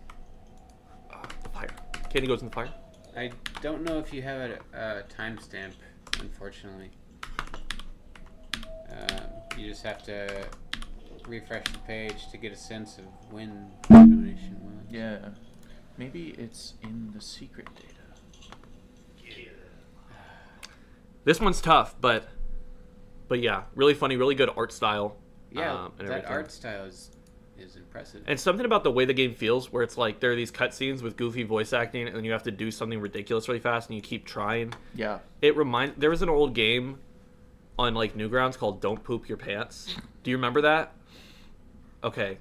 fire. Candy goes in the fire. I don't know if you have a timestamp, unfortunately. You just have to refresh the page to get a sense of when the donation was. Yeah. Maybe it's in the secret data. This one's tough, but yeah, really funny, really good art style. Yeah, and that everything. art style is impressive. And something about the way the game feels, where it's like there are these cutscenes with goofy voice acting, and then you have to do something ridiculous really fast, and you keep trying. Yeah. There was an old game on like Newgrounds called "Don't Poop Your Pants." Do you remember that? Okay,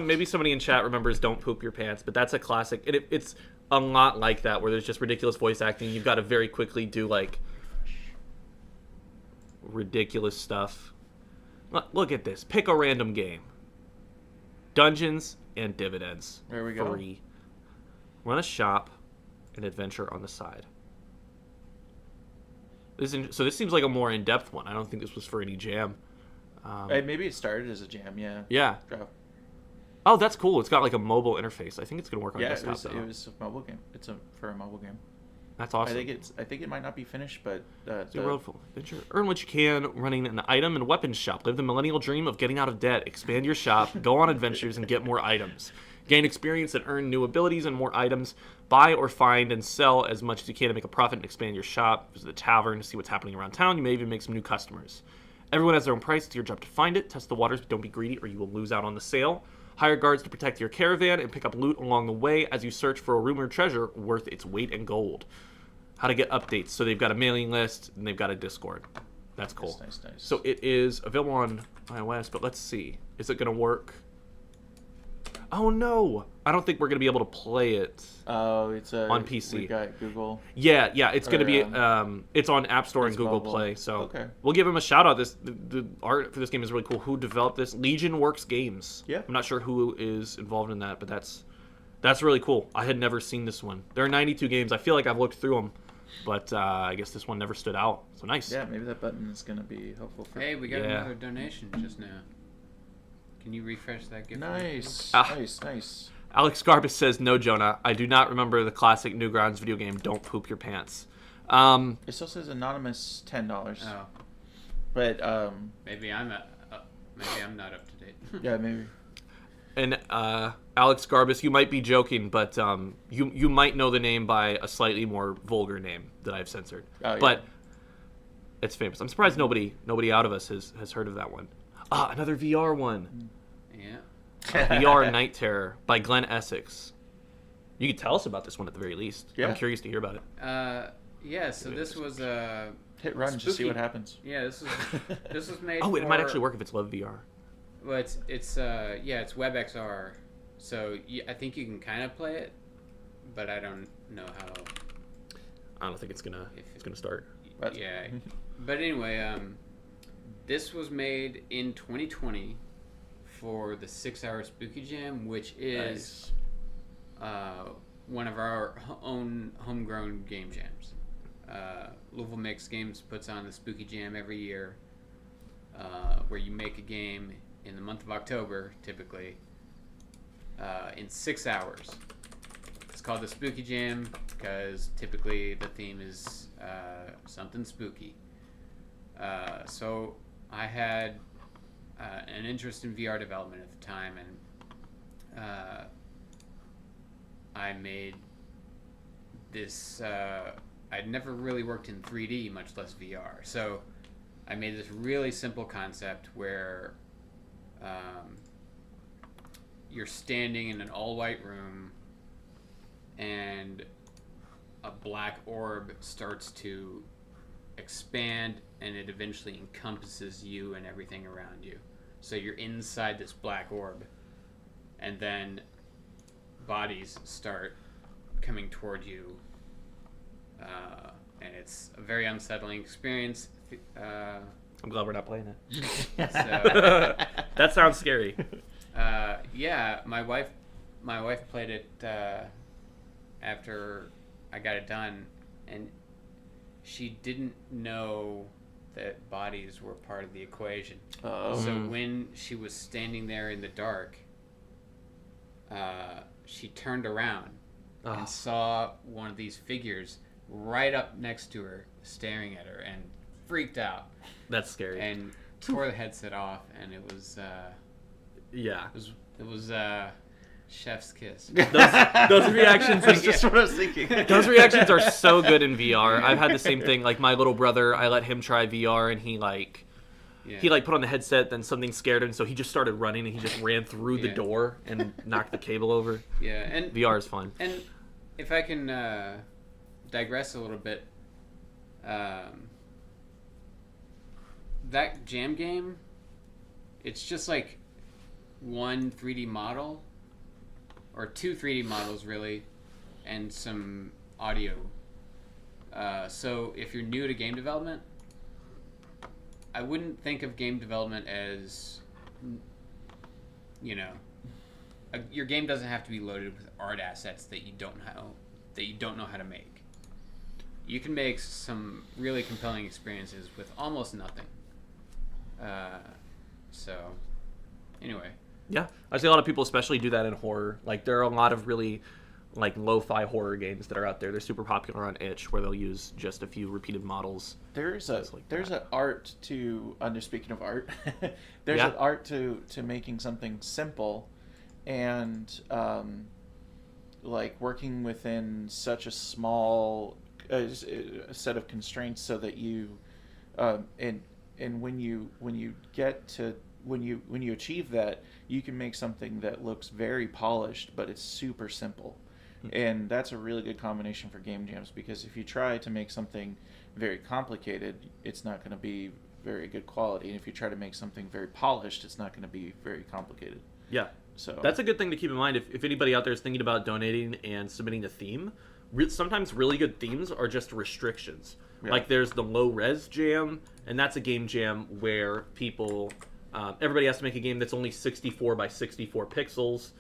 maybe somebody in chat remembers "Don't Poop Your Pants," but that's a classic, and it's a lot like that, where there's just ridiculous voice acting. You've got to very quickly do like ridiculous stuff. Look at this. Pick a random game. Dungeons and Dividends. There we go. Free. Run a shop and adventure on the side. So this seems like a more in-depth one. I don't think this was for any jam. Maybe it started as a jam. Yeah. Yeah. Oh. Oh, that's cool. It's got like a mobile interface. I think it's going to work on Yeah, desktop. it was a mobile game. It's for a mobile game. That's awesome. I think it might not be finished, but The road full of adventure. Earn what you can running an item and weapons shop. Live the millennial dream of getting out of debt. Expand your shop. Go on adventures and get more items. Gain experience and earn new abilities and more items. Buy or find and sell as much as you can to make a profit and expand your shop. Visit the tavern to see what's happening around town. You may even make some new customers. Everyone has their own price. It's your job to find it. Test the waters, but don't be greedy or you will lose out on the sale. Hire guards to protect your caravan and pick up loot along the way as you search for a rumored treasure worth its weight in gold. How to get updates. So they've got a mailing list and they've got a Discord. That's cool. Nice. So it is available on iOS, but let's see. Is it going to work? Oh no! I don't think we're going to be able to play it. Oh, it's on PC. We got Google. Yeah, it's going to be. Or, it's on App Store and it's Google mobile. Play. So Okay. we'll give him a shout out. The art for this game is really cool. Who developed this? Legion Works Games. Yeah. I'm not sure who is involved in that, but that's really cool. I had never seen this one. There are 92 games. I feel like I've looked through them, but I guess this one never stood out. So nice. Yeah, maybe that button is going to be helpful for. Hey, we got Yeah. another donation just now. Can you refresh that gift? Nice. Ah. Nice. Alex Garbus says, no, Jonah. I do not remember the classic Newgrounds video game, Don't Poop Your Pants. It still says anonymous $10. Oh, But, maybe I'm not up to date. yeah, maybe. And Alex Garbus, you might be joking, but you might know the name by a slightly more vulgar name that I've censored. Oh, yeah. But it's famous. I'm surprised nobody out of us has heard of that one. Another VR one. Yeah. VR Night Terror by Glenn Essex. You could tell us about this one at the very least. Yeah. I'm curious to hear about it. Yeah. So this was Hit run, just see what happens. Yeah, this was made. Oh, it for, might actually work if it's Love VR. Well, it's WebXR, so I think you can kind of play it, but I don't know how. I don't think it's gonna start. But, Yeah, but anyway, this was made in 2020 for the 6-hour Spooky Jam, which is one of our own homegrown game jams. Louisville Makes Games puts on the Spooky Jam every year, where you make a game in the month of October, typically, in 6 hours. It's called the Spooky Jam because typically the theme is something spooky. So I had an interest in VR development at the time, and I made this. I'd never really worked in 3D, much less VR. So I made this really simple concept where you're standing in an all-white room and a black orb starts to expand and it eventually encompasses you and everything around you. So you're inside this black orb, and then bodies start coming toward you, and it's a very unsettling experience. I'm glad we're not playing it. So, That sounds scary. yeah, my wife played it after I got it done, and she didn't know that bodies were part of the equation. Oh. So when she was standing there in the dark, she turned around and saw one of these figures right up next to her, staring at her, and freaked out. That's scary. And tore the headset off, and it was yeah. it was chef's kiss. Those reactions. That's just what I was thinking. Those reactions are so good in VR. I've had the same thing. Like my little brother, I let him try VR, and he put on the headset. Then something scared him, so he just started running, and he just ran through the door and knocked the cable over. Yeah, and VR is fun. And if I can digress a little bit, that jam game, it's just like one 3D model, or two 3D models really, and some audio. So if you're new to game development, I wouldn't think of game development as, your game doesn't have to be loaded with art assets that you don't know how to make. You can make some really compelling experiences with almost nothing. So, anyway. Yeah, I see a lot of people especially do that in horror. Like there are a lot of really like lo-fi horror games that are out there. They're super popular on itch, where they'll use just a few repeated models. There's like an art to speaking of art, there's an art to making something simple, and like working within such a small set of constraints, so that you and when you get to when you achieve that, you can make something that looks very polished, but it's super simple. And that's a really good combination for game jams, because if you try to make something very complicated, it's not going to be very good quality. And if you try to make something very polished, it's not going to be very complicated. Yeah. So that's a good thing to keep in mind. If anybody out there is thinking about donating and submitting a theme, sometimes really good themes are just restrictions. Yeah. Like there's the low res jam, and that's a game jam where people... everybody has to make a game that's only 64 by 64 pixels.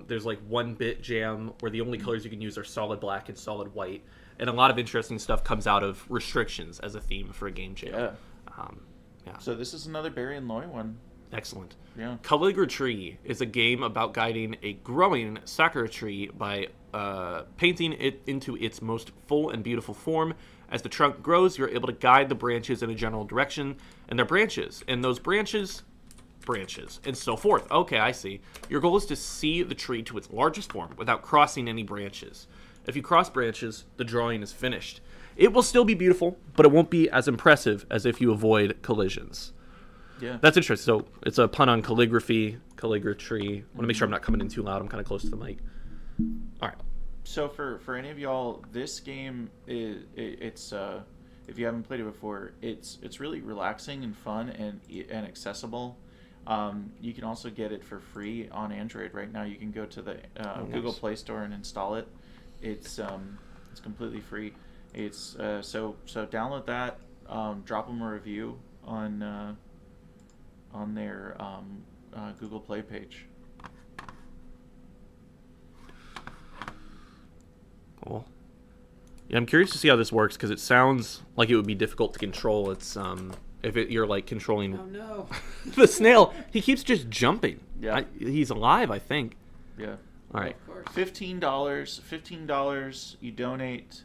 There's like 1-bit jam where the only colors you can use are solid black and solid white. And a lot of interesting stuff comes out of restrictions as a theme for a game jam. Yeah. So this is another Barry and Loy one. Excellent. Yeah. Calligraphy is a game about guiding a growing sakura tree by painting it into its most full and beautiful form. As the trunk grows, you're able to guide the branches in a general direction, and they're branches, and those branches, and so forth. Okay, I see. Your goal is to see the tree to its largest form without crossing any branches. If you cross branches, the drawing is finished. It will still be beautiful, but it won't be as impressive as if you avoid collisions. Yeah. That's interesting. So it's a pun on calligraphy. I want to make sure I'm not coming in too loud. I'm kind of close to the mic. All right. So for any of y'all, this game it's if you haven't played it before, it's really relaxing and fun and accessible. You can also get it for free on Android right now. You can go to the Google Play Store and install it. It's completely free. It's so download that. Drop them a review on their Google Play page. Cool. Yeah, I'm curious to see how this works because it sounds like it would be difficult to control. It's you're like controlling. Oh no! The snail. He keeps just jumping. Yeah. He's alive, I think. Yeah. All right. Of course. $15. You donate.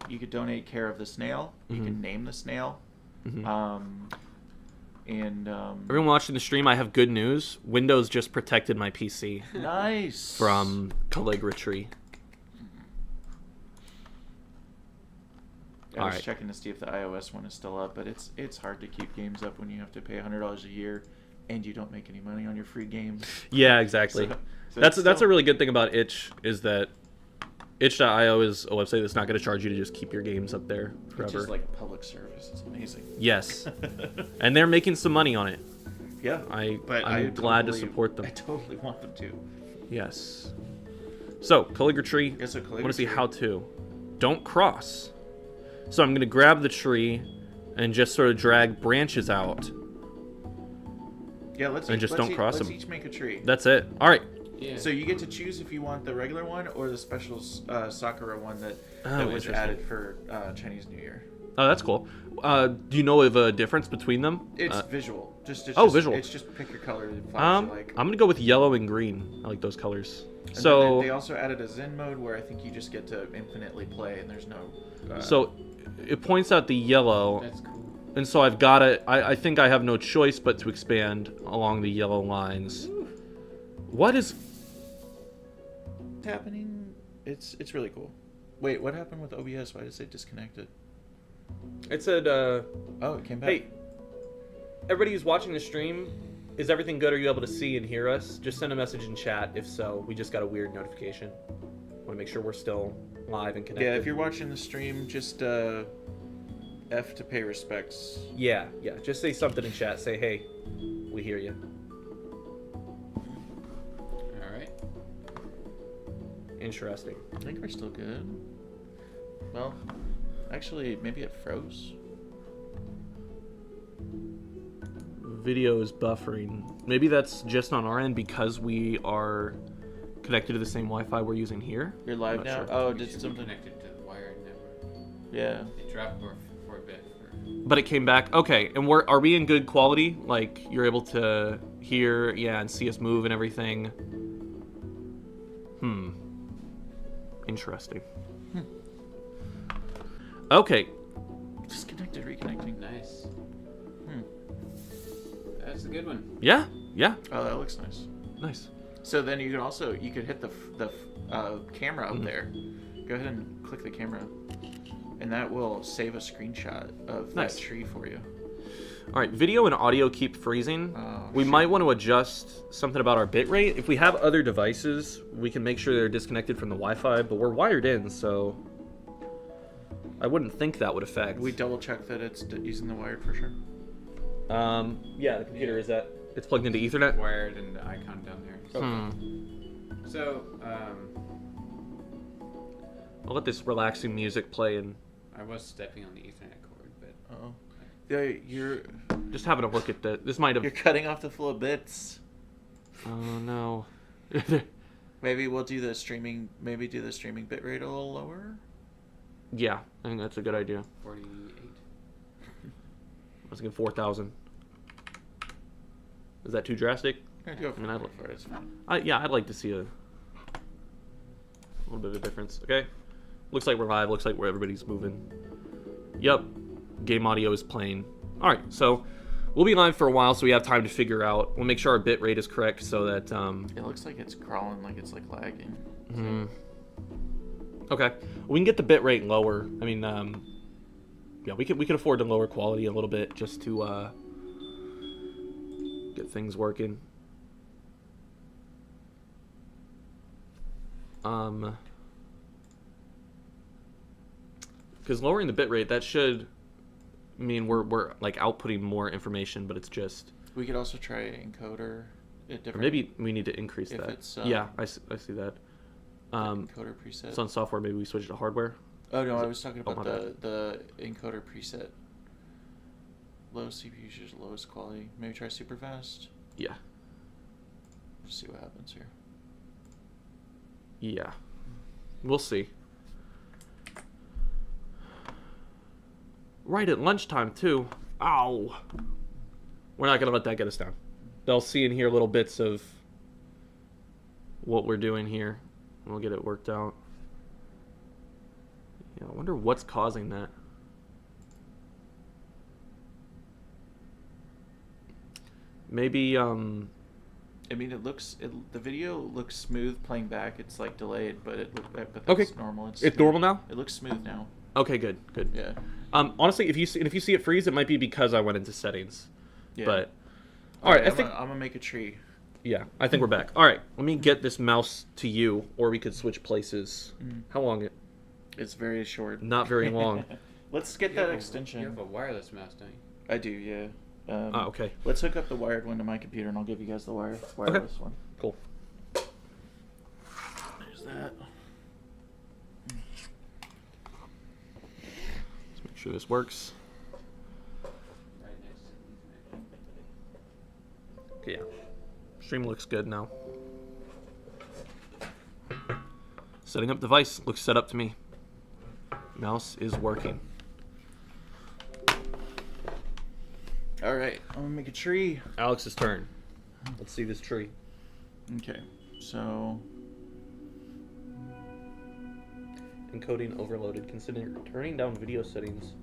You could donate care of the snail. You can name the snail. Everyone watching the stream, I have good news. Windows just protected my PC Nice. from calligraphy. I was Alright. checking to see if the iOS one is still up, but it's hard to keep games up when you have to pay $100 a year and you don't make any money on your free games. Yeah, exactly. So that's it's a still- really good thing about itch is that itch.io is a website that's not going to charge you to just keep your games up there forever. It's just like a public service. It's amazing. Yes. And they're making some money on it. Yeah. I'm glad to support them. I totally want them to. Yes. So, calligraphy. Yeah, so I want to see calligraphy. how to. Don't cross. So I'm going to grab the tree and just sort of drag branches out. Yeah, let's cross them. Let's each make a tree. That's it. All right. Yeah. So you get to choose if you want the regular one or the special Sakura one that was interesting. added for Chinese New Year. Oh, that's cool. Do you know of a difference between them? It's visual. Visual. It's just pick your color and flowers you like. I'm going to go with yellow and green. I like those colors. And So then they also added a Zen mode where I think you just get to infinitely play and there's no. So it points out the yellow, That's cool. and so I've got to. I think I have no choice but to expand along the yellow lines. Ooh. What is? happening? It's really cool. Wait, what happened with OBS? Why did it say disconnected? It said, Oh, it came back. "Hey, everybody who's watching the stream, is everything good? Are you able to see and hear us? Just send a message in chat. If so, we just got a weird notification. Want to make sure we're still live and connected." Yeah, if you're watching the stream, just F to pay respects. Yeah. Just say something in chat. Say, "Hey, we hear you." All right. Interesting. I think we're still good. Well, actually, maybe it froze. Video is buffering. Maybe that's just on our end because we are connected to the same Wi-Fi we're using here. You're live I'm now? not sure. Oh, We did should be something... connected to the wired network. Yeah. It dropped for a bit. But it came back. Okay, and are we in good quality? Like you're able to hear, and see us move and everything. Interesting. Okay. Disconnected, reconnecting. Nice. That's a good one. Yeah. Oh, that looks nice. Nice. So then you could hit the camera up there. Go ahead and click the camera, and that will save a screenshot of Nice. that tree for you. All right, video and audio keep freezing. Oh, We shit. might want to adjust something about our bitrate. If we have other devices, we can make sure they're disconnected from the Wi-Fi, but we're wired in, so I wouldn't think that would affect. We double check that it's using the wired for sure. Yeah, the computer is that. It's plugged into Ethernet. Wired and the icon down there. So, I'll let this relaxing music play and I was stepping on the Ethernet cord, but Oh, yeah, you're just having a look at the. This might have. cutting off the flow of bits. Oh no. Maybe we'll do the streaming. Maybe do the streaming bitrate a little lower. Yeah, I think that's a good idea. 48. I was thinking 4,000. Is that too drastic? Yeah, go I mean, I'd look for it. It's fine. Yeah, I'd like to see a little bit of a difference. Okay, looks like we're live. Looks like where everybody's moving. Yep, game audio is playing. All right, so we'll be live for a while, so we have time to figure out. We'll make sure our bit rate is correct, so that It looks like it's crawling, like it's like lagging. Okay, we can get the bit rate lower. I mean, yeah, we could afford to lower quality a little bit just to get things working. Because lowering the bit rate, that should mean we're like outputting more information, but it's just. We could also try encoder. Or maybe we need to increase if that. It's, yeah, I see that. Encoder preset. It's on software. Maybe we switch it to hardware. Oh no, I was talking about my bad. the encoder preset. Low CPU usage, lowest quality. Maybe try super fast. Yeah. Just see what happens here. Yeah. We'll see. Right at lunchtime too. Ow. We're not gonna let that get us down. They'll see and hear little bits of what we're doing here. We'll get it worked out. Yeah, I wonder what's causing that. Maybe I mean, the video looks smooth playing back. It's like delayed, but but that's okay. normal. It's normal now? It looks smooth now. Okay, good. Yeah. Honestly, if you see it freeze, it might be because I went into settings. Yeah. But all right, I'm gonna make a tree. Yeah, I think we're back. All right, let me get this mouse to you, or we could switch places. How long? It's very short. Not very long. Let's get that extension. You have a wireless mouse, don't you? I do, yeah. Okay. Let's hook up the wired one to my computer, and I'll give you guys the wireless one. Cool. There's that. Let's make sure this works. Right next to these. Okay, yeah. Stream looks good now. Setting up device looks set up to me. Mouse is working. All right, I'm gonna make a tree. Alex's turn. Let's see this tree. Okay, so Encoding overloaded. Consider turning down video settings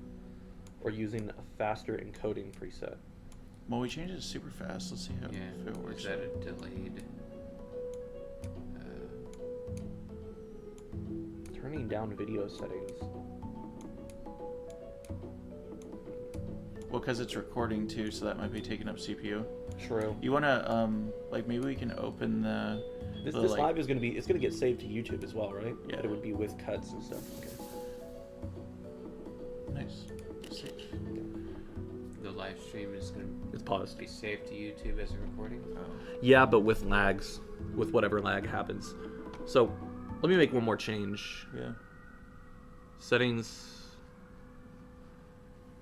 or using a faster encoding preset. well, we changed it to super fast. Let's see how Yeah, if it works. is that a delayed? Turning down video settings. Well, because it's recording too, so that might be taking up CPU. True. You wanna like maybe we can open the. This like, live is it's gonna get saved to YouTube as well, right? Yeah. But it would be with cuts and stuff. Okay. Nice. Save. The live stream is going It's to paused. be saved to YouTube as a recording. Oh. Yeah, but with lags, with whatever lag happens. So, let me make one more change. Yeah. Settings.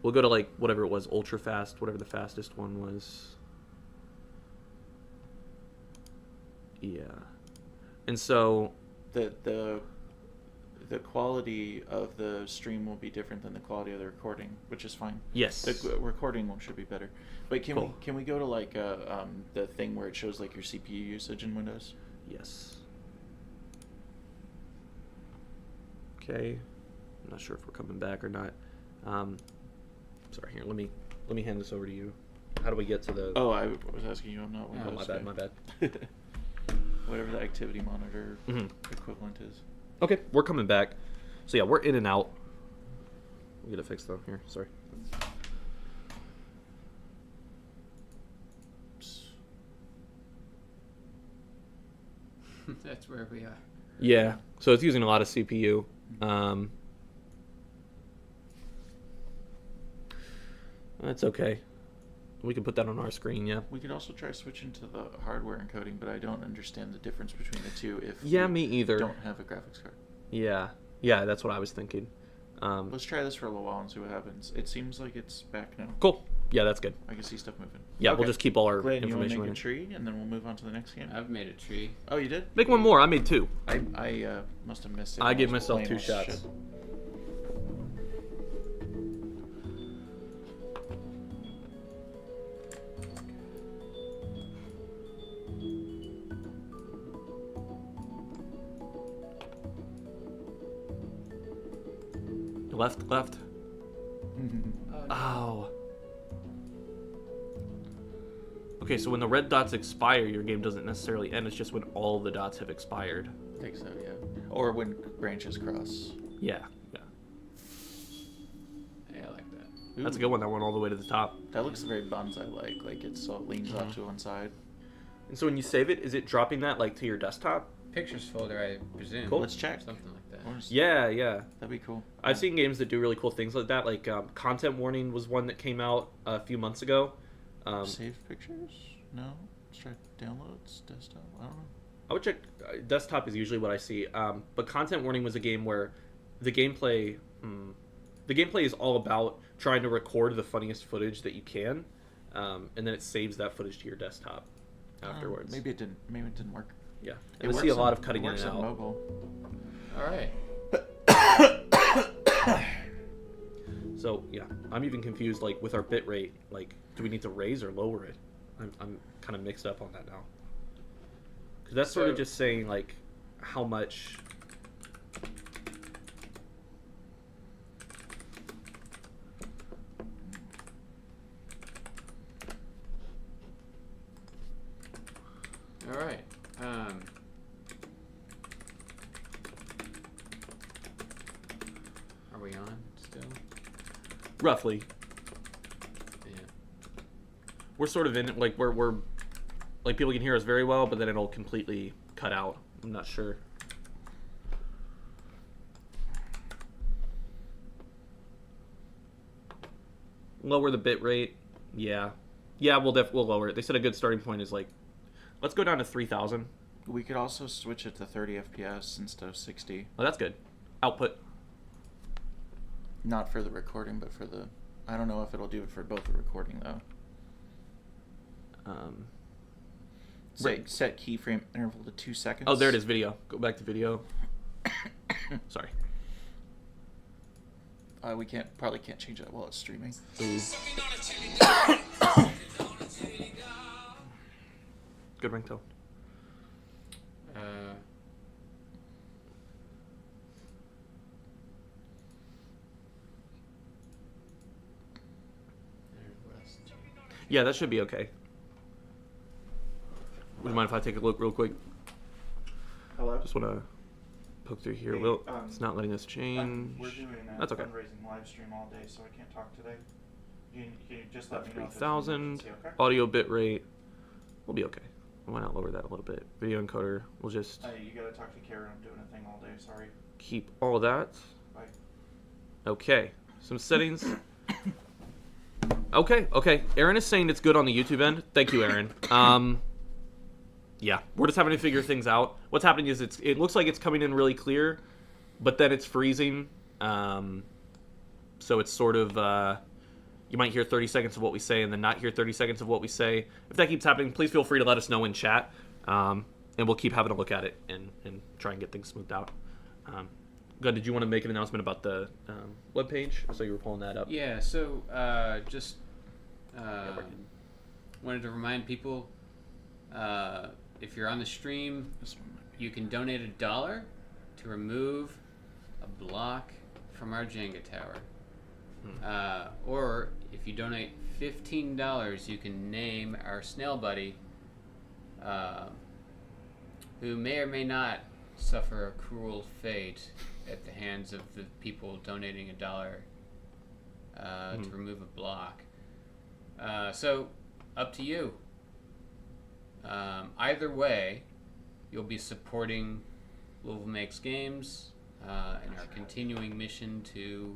We'll go to like whatever it was, ultra fast, whatever the fastest one was. Yeah. And so the quality of the stream will be different than the quality of the recording, which is fine. yes. The recording one should be better. But Cool. can we go to like the thing where it shows like your CPU usage in Windows? Yes. Okay. I'm not sure if we're coming back or not. Sorry, here, let me hand this over to you. How do we get to the Oh, I was asking you. I'm not Oh, Windows. my bad. Whatever the activity monitor Mhm. equivalent is. Okay, we're coming back. So yeah, we're in and out. We'll get it fixed though. Here, sorry. That's where we are. Yeah, so it's using a lot of CPU. That's okay. We can put that on our screen, yeah. We could also try switching to the hardware encoding, but I don't understand the difference between the two if Yeah, we me either. don't have a graphics card. Yeah, that's what I was thinking. Let's try this for a little while and see what happens. It seems like it's back now. Cool. Yeah, that's good. I can see stuff moving. Yeah, Okay. we'll just keep all our Glenn, you want to information make a in. tree, and then we'll move on to the next game? I've made a tree. Oh, you did? Make one more. I made two. I must have missed it. I gave was myself playing 2 all shots. shit. Left. Oh. Okay, so when the red dots expire, your game doesn't necessarily end. It's just when all the dots have expired. I think so, yeah. Or when branches cross. Yeah. Yeah, I like that. Ooh, That's a good one. That went all the way to the top. that looks very bonsai-like. Like it leans off to one side. And so when you save it, is it dropping that like to your desktop? Pictures folder, I presume. Cool. Let's check. Something like that. Yeah. That'd be cool. I've seen games that do really cool things like that. Like Content Warning was one that came out a few months ago. Save pictures? No. Let's try downloads, desktop. I don't know. I would check. Desktop is usually what I see. But Content Warning was a game where the gameplay is all about trying to record the funniest footage that you can, and then it saves that footage to your desktop afterwards. Maybe it didn't work. Yeah, It and I see a works lot on- of cutting it in works and on out. mobile. All right. So yeah, I'm even confused. Like with our bit rate, like do we need to raise or lower it? I'm kind of mixed up on that now. Because that's sort of So- just saying like how much. All right. Are we on still? Roughly, Yeah. we're sort of in it. Like we're like people can hear us very well, but then it'll completely cut out. I'm not sure. Lower the bit rate. Yeah, we'll lower it. They said a good starting point is like, let's go down to 3,000. We could also switch it to 30 FPS instead of 60. Oh, that's good. Output. Not for the recording, but for the... I don't know if it'll do it for both the recording, though. Set keyframe interval to 2 seconds. Oh, there it is. Video. Go back to video. Sorry. We probably can't change that while it's streaming. Ooh. Good ringtone. Yeah, that should be okay. Would you mind if I take a look real quick? Hello? Just want to poke through here. Hey, Well, it's not letting us change. We're doing a That's okay. fundraising live stream all day, so I can't talk today. Can you just let me know if there's 3,000. an emergency, okay? Audio bit rate. We'll be okay. Why not lower that a little bit? Video encoder. We'll just You gotta talk to Karen. I'm doing a thing all day. Sorry. keep all that. Bye. Okay. Some settings. Okay. Aaron is saying it's good on the YouTube end. Thank you, Aaron. Yeah, we're just having to figure things out. What's happening is it looks like it's coming in really clear, but then it's freezing. So it's sort of you might hear 30 seconds of what we say and then not hear 30 seconds of what we say. If that keeps happening, please feel free to let us know in chat, and we'll keep having a look at it and try and get things smoothed out. Good. Did you want to make an announcement about the webpage? I saw you were pulling that up. Yeah, so just wanted to remind people, if you're on the stream, This one might be. you can donate $1 to remove a block from our Jenga tower. Or if you donate $15, you can name our snail buddy, who may or may not suffer a cruel fate at the hands of the people donating $1 to remove a block. So, up to you. Either way, you'll be supporting Louisville Makes Games and our continuing mission to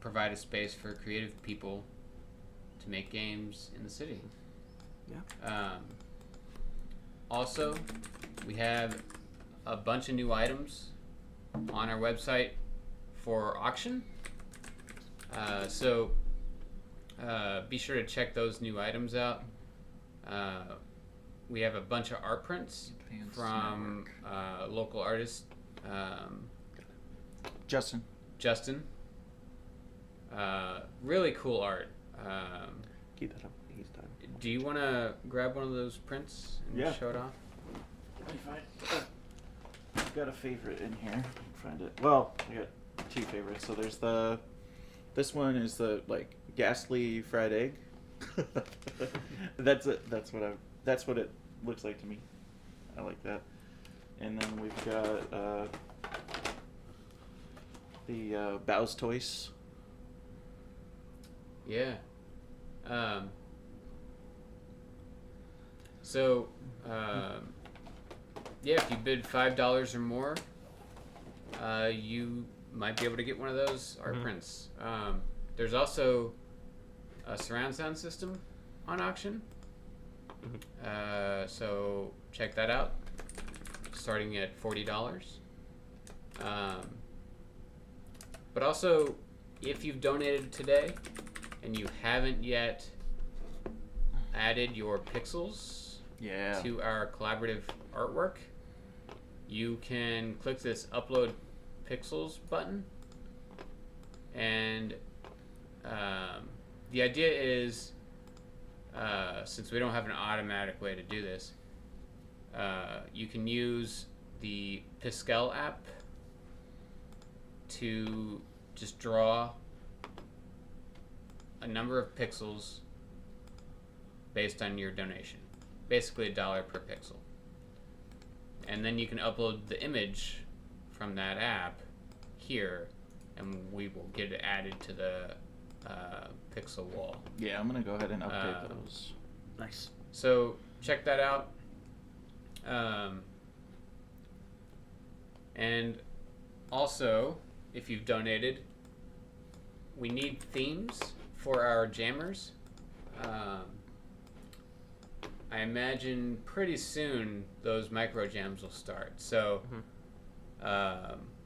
provide a space for creative people to make games in the city. Yeah. Also, we have a bunch of new items on our website for auction. So be sure to check those new items out. We have a bunch of art prints Advanced from local artist Justin. Really cool art. Keep that up. He's done. Do you want to grab one of those prints and Yeah. show it off? I've got a favorite in here find it. Well, I got two favorites. So there's this one is the like ghastly fried egg. That's it. That's what it looks like to me. I like that. And then we've got the Bow's Toys. Yeah. So, yeah, if you bid $5 or more, you might be able to get one of those art prints. There's also a surround sound system on auction. So check that out. Starting at $40. But also, if you've donated today and you haven't yet added your pixels to our collaborative artwork, you can click this upload pixels button, and the idea is, since we don't have an automatic way to do this, you can use the Piskel app to just draw a number of pixels based on your donation. Basically $1 per pixel. And then you can upload the image from that app here, and we will get it added to the pixel wall. Yeah, I'm gonna go ahead and update those. Nice. So check that out. And also, if you've donated, we need themes for our jammers. I imagine pretty soon those micro jams will start. So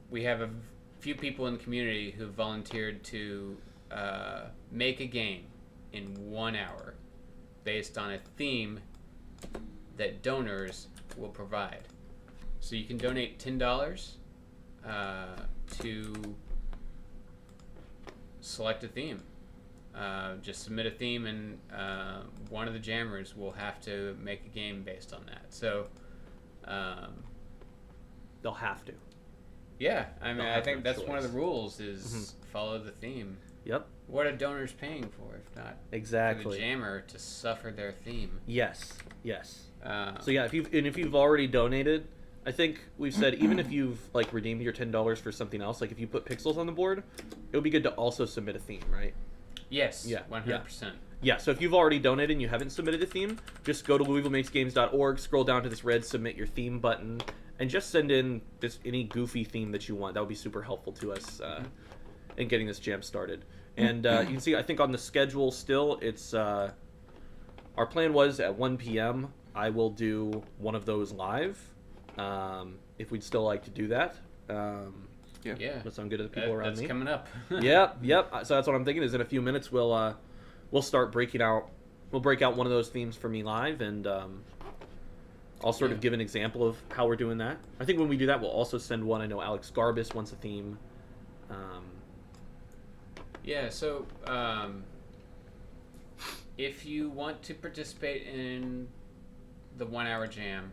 we have a few people in the community who volunteered to make a game in 1 hour based on a theme that donors will provide. So you can donate $10 to select a theme. Just submit a theme, and one of the jammers will have to make a game based on that. So They'll have to. yeah, I mean, They'll I have think no that's one of the choice. rules is follow the theme. Yep. What are donors paying for if not for the Exactly. jammer to suffer their theme? Yes. Yes. Uh, So yeah, if you've already donated, I think we've said even if you've like redeemed your $10 for something else, like if you put pixels on the board, it would be good to also submit a theme, right? yes, Yeah, 100%. Yeah, so if you've already donated and you haven't submitted a theme, just go to LouisvilleMakesGames.org, scroll down to this red Submit Your Theme button, and just send in any goofy theme that you want. That would be super helpful to us in getting this jam started. And you can see, I think on the schedule still, it's our plan was at 1 p.m. I will do one of those live, if we'd still like to do that. Yeah. That sound good to the people around that's me? coming up. Yep. So that's what I'm thinking. Is in a few minutes we'll start breaking out. We'll break out one of those themes for me live, and I'll sort of give an example of how we're doing that. I think when we do that, we'll also send one. I know Alex Garbus wants a theme. Yeah. So if you want to participate in the 1 hour jam,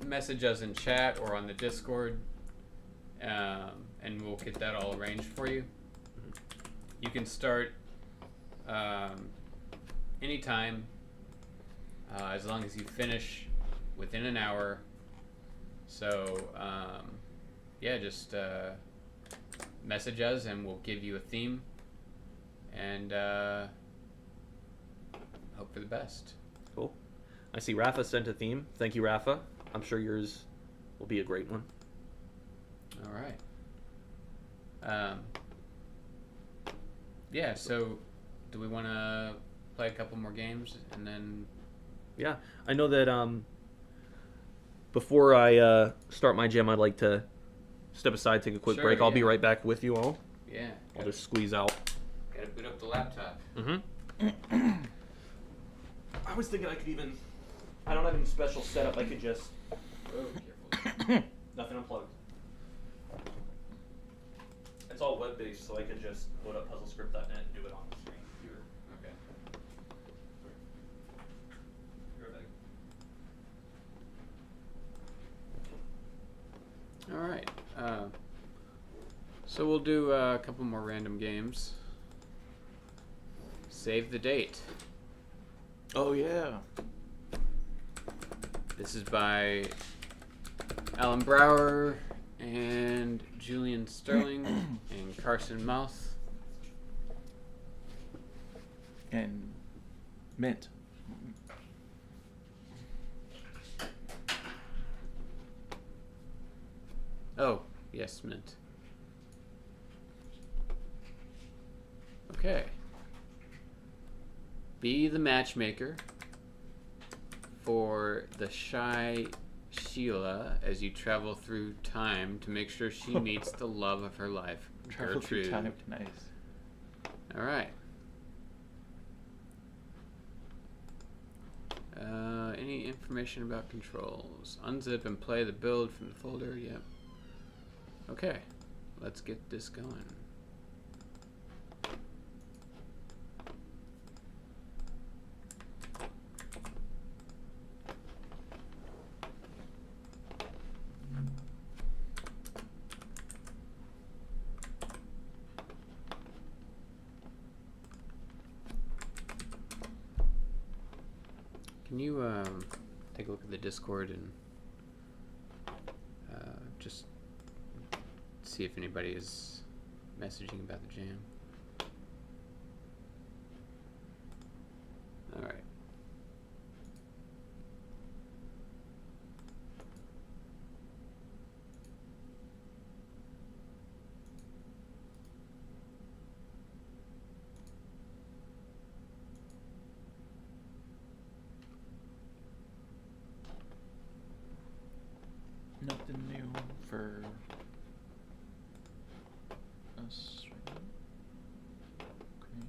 message us in chat or on the Discord, and we'll get that all arranged for you. You can start anytime, as long as you finish within an hour. So just message us and we'll give you a theme, and hope for the best. Cool. I see Rafa sent a theme. Thank you, Rafa. I'm sure yours will be a great one. All right. Yeah, so do we want to play a couple more games and then... Yeah, I know that before I start my jam, I'd like to step aside, take a quick Sure, break. I'll be yeah. right back with you all. Yeah. I'll just squeeze out. Gotta boot up the laptop. Mm-hmm. I was thinking I could even... I don't have any special setup. I could just... Oh, careful. Nothing unplugged. It's all web-based, so I could just load up puzzlescript.net and do it on the screen here. Okay. You're right. All right. So we'll do a couple more random games. Save the date. Oh yeah. This is by Alan Brower and Julian Sterling and Carson Mouth. And mint. Oh, yes, mint. Okay. Be the matchmaker for the shy Sheila as you travel through time to make sure she meets the love of her life, Travel through Gertrude. time. Nice. All right. Any information about controls? Unzip and play the build from the folder. Yep. Okay. Let's get this going. Can you take a look at the Discord and just see if anybody is messaging about the jam? All right. Nothing new for us right now. Okay.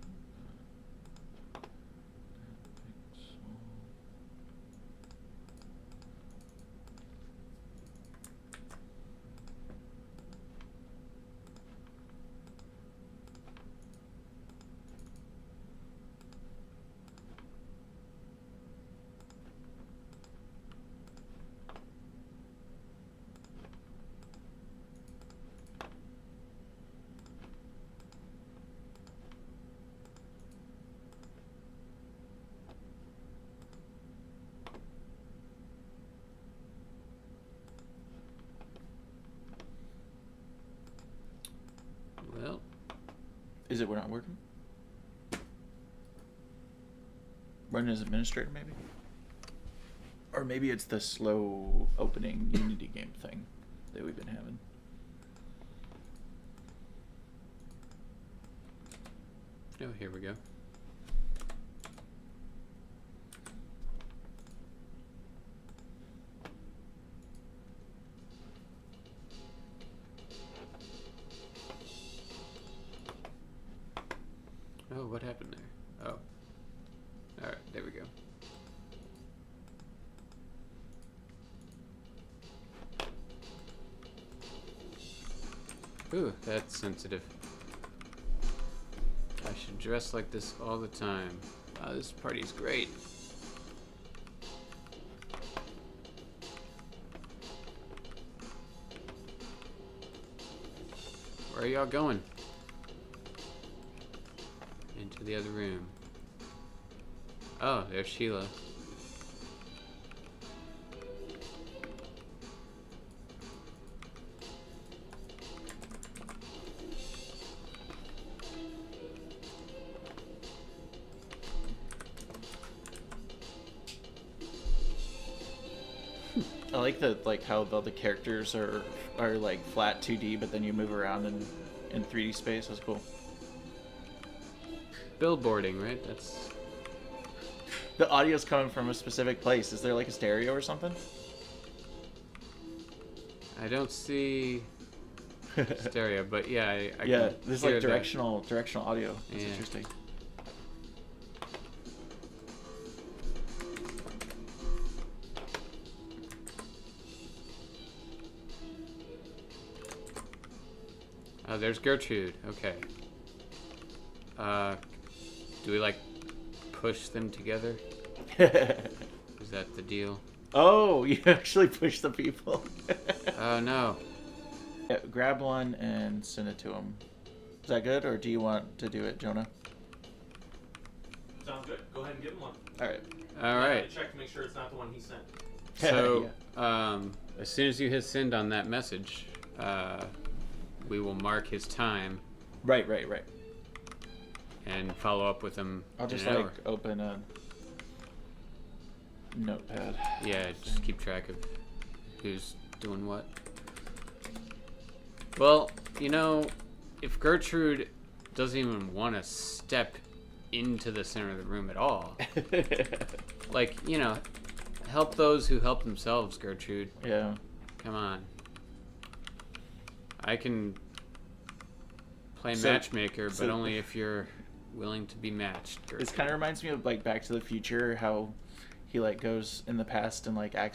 Well, Is it we're not working? Run as administrator, maybe? Or maybe it's the slow opening Unity game thing that we've been having. oh, here we go. Oh, what happened there? Oh. Alright, there we go. Ooh, that's sensitive. I should dress like this all the time. Wow, this party's great. Where are y'all going? Into the other room. Oh, there's Sheila. I like how the characters are like flat 2D, but then you move around in 3D space. That's cool. Billboarding, right? That's The audio's coming from a specific place. Is there like a stereo or something? I don't see stereo, but yeah, I Yeah, can there's hear like that. directional audio. That's Yeah. interesting. Oh, there's Gertrude. Okay. Do we like push them together? Is that the deal? Oh, you actually push the people. Oh no. Yeah, grab one and send it to him. Is that good, or do you want to do it, Jonah? Sounds good. Go ahead and give him one. All right. All right. Check to make sure it's not the one he sent. So, as soon as you hit send on that message, we will mark his time Right. and follow up with him. I'll just in an like hour. open a notepad. Yeah, just keep track of who's doing what. Well, if Gertrude doesn't even want to step into the center of the room at all, like, help those who help themselves, Gertrude. Yeah. Come on. I can play So- matchmaker, but so- only if you're willing to be matched, Gertrude. This kind of reminds me of like Back to the Future, how he like goes in the past and like acts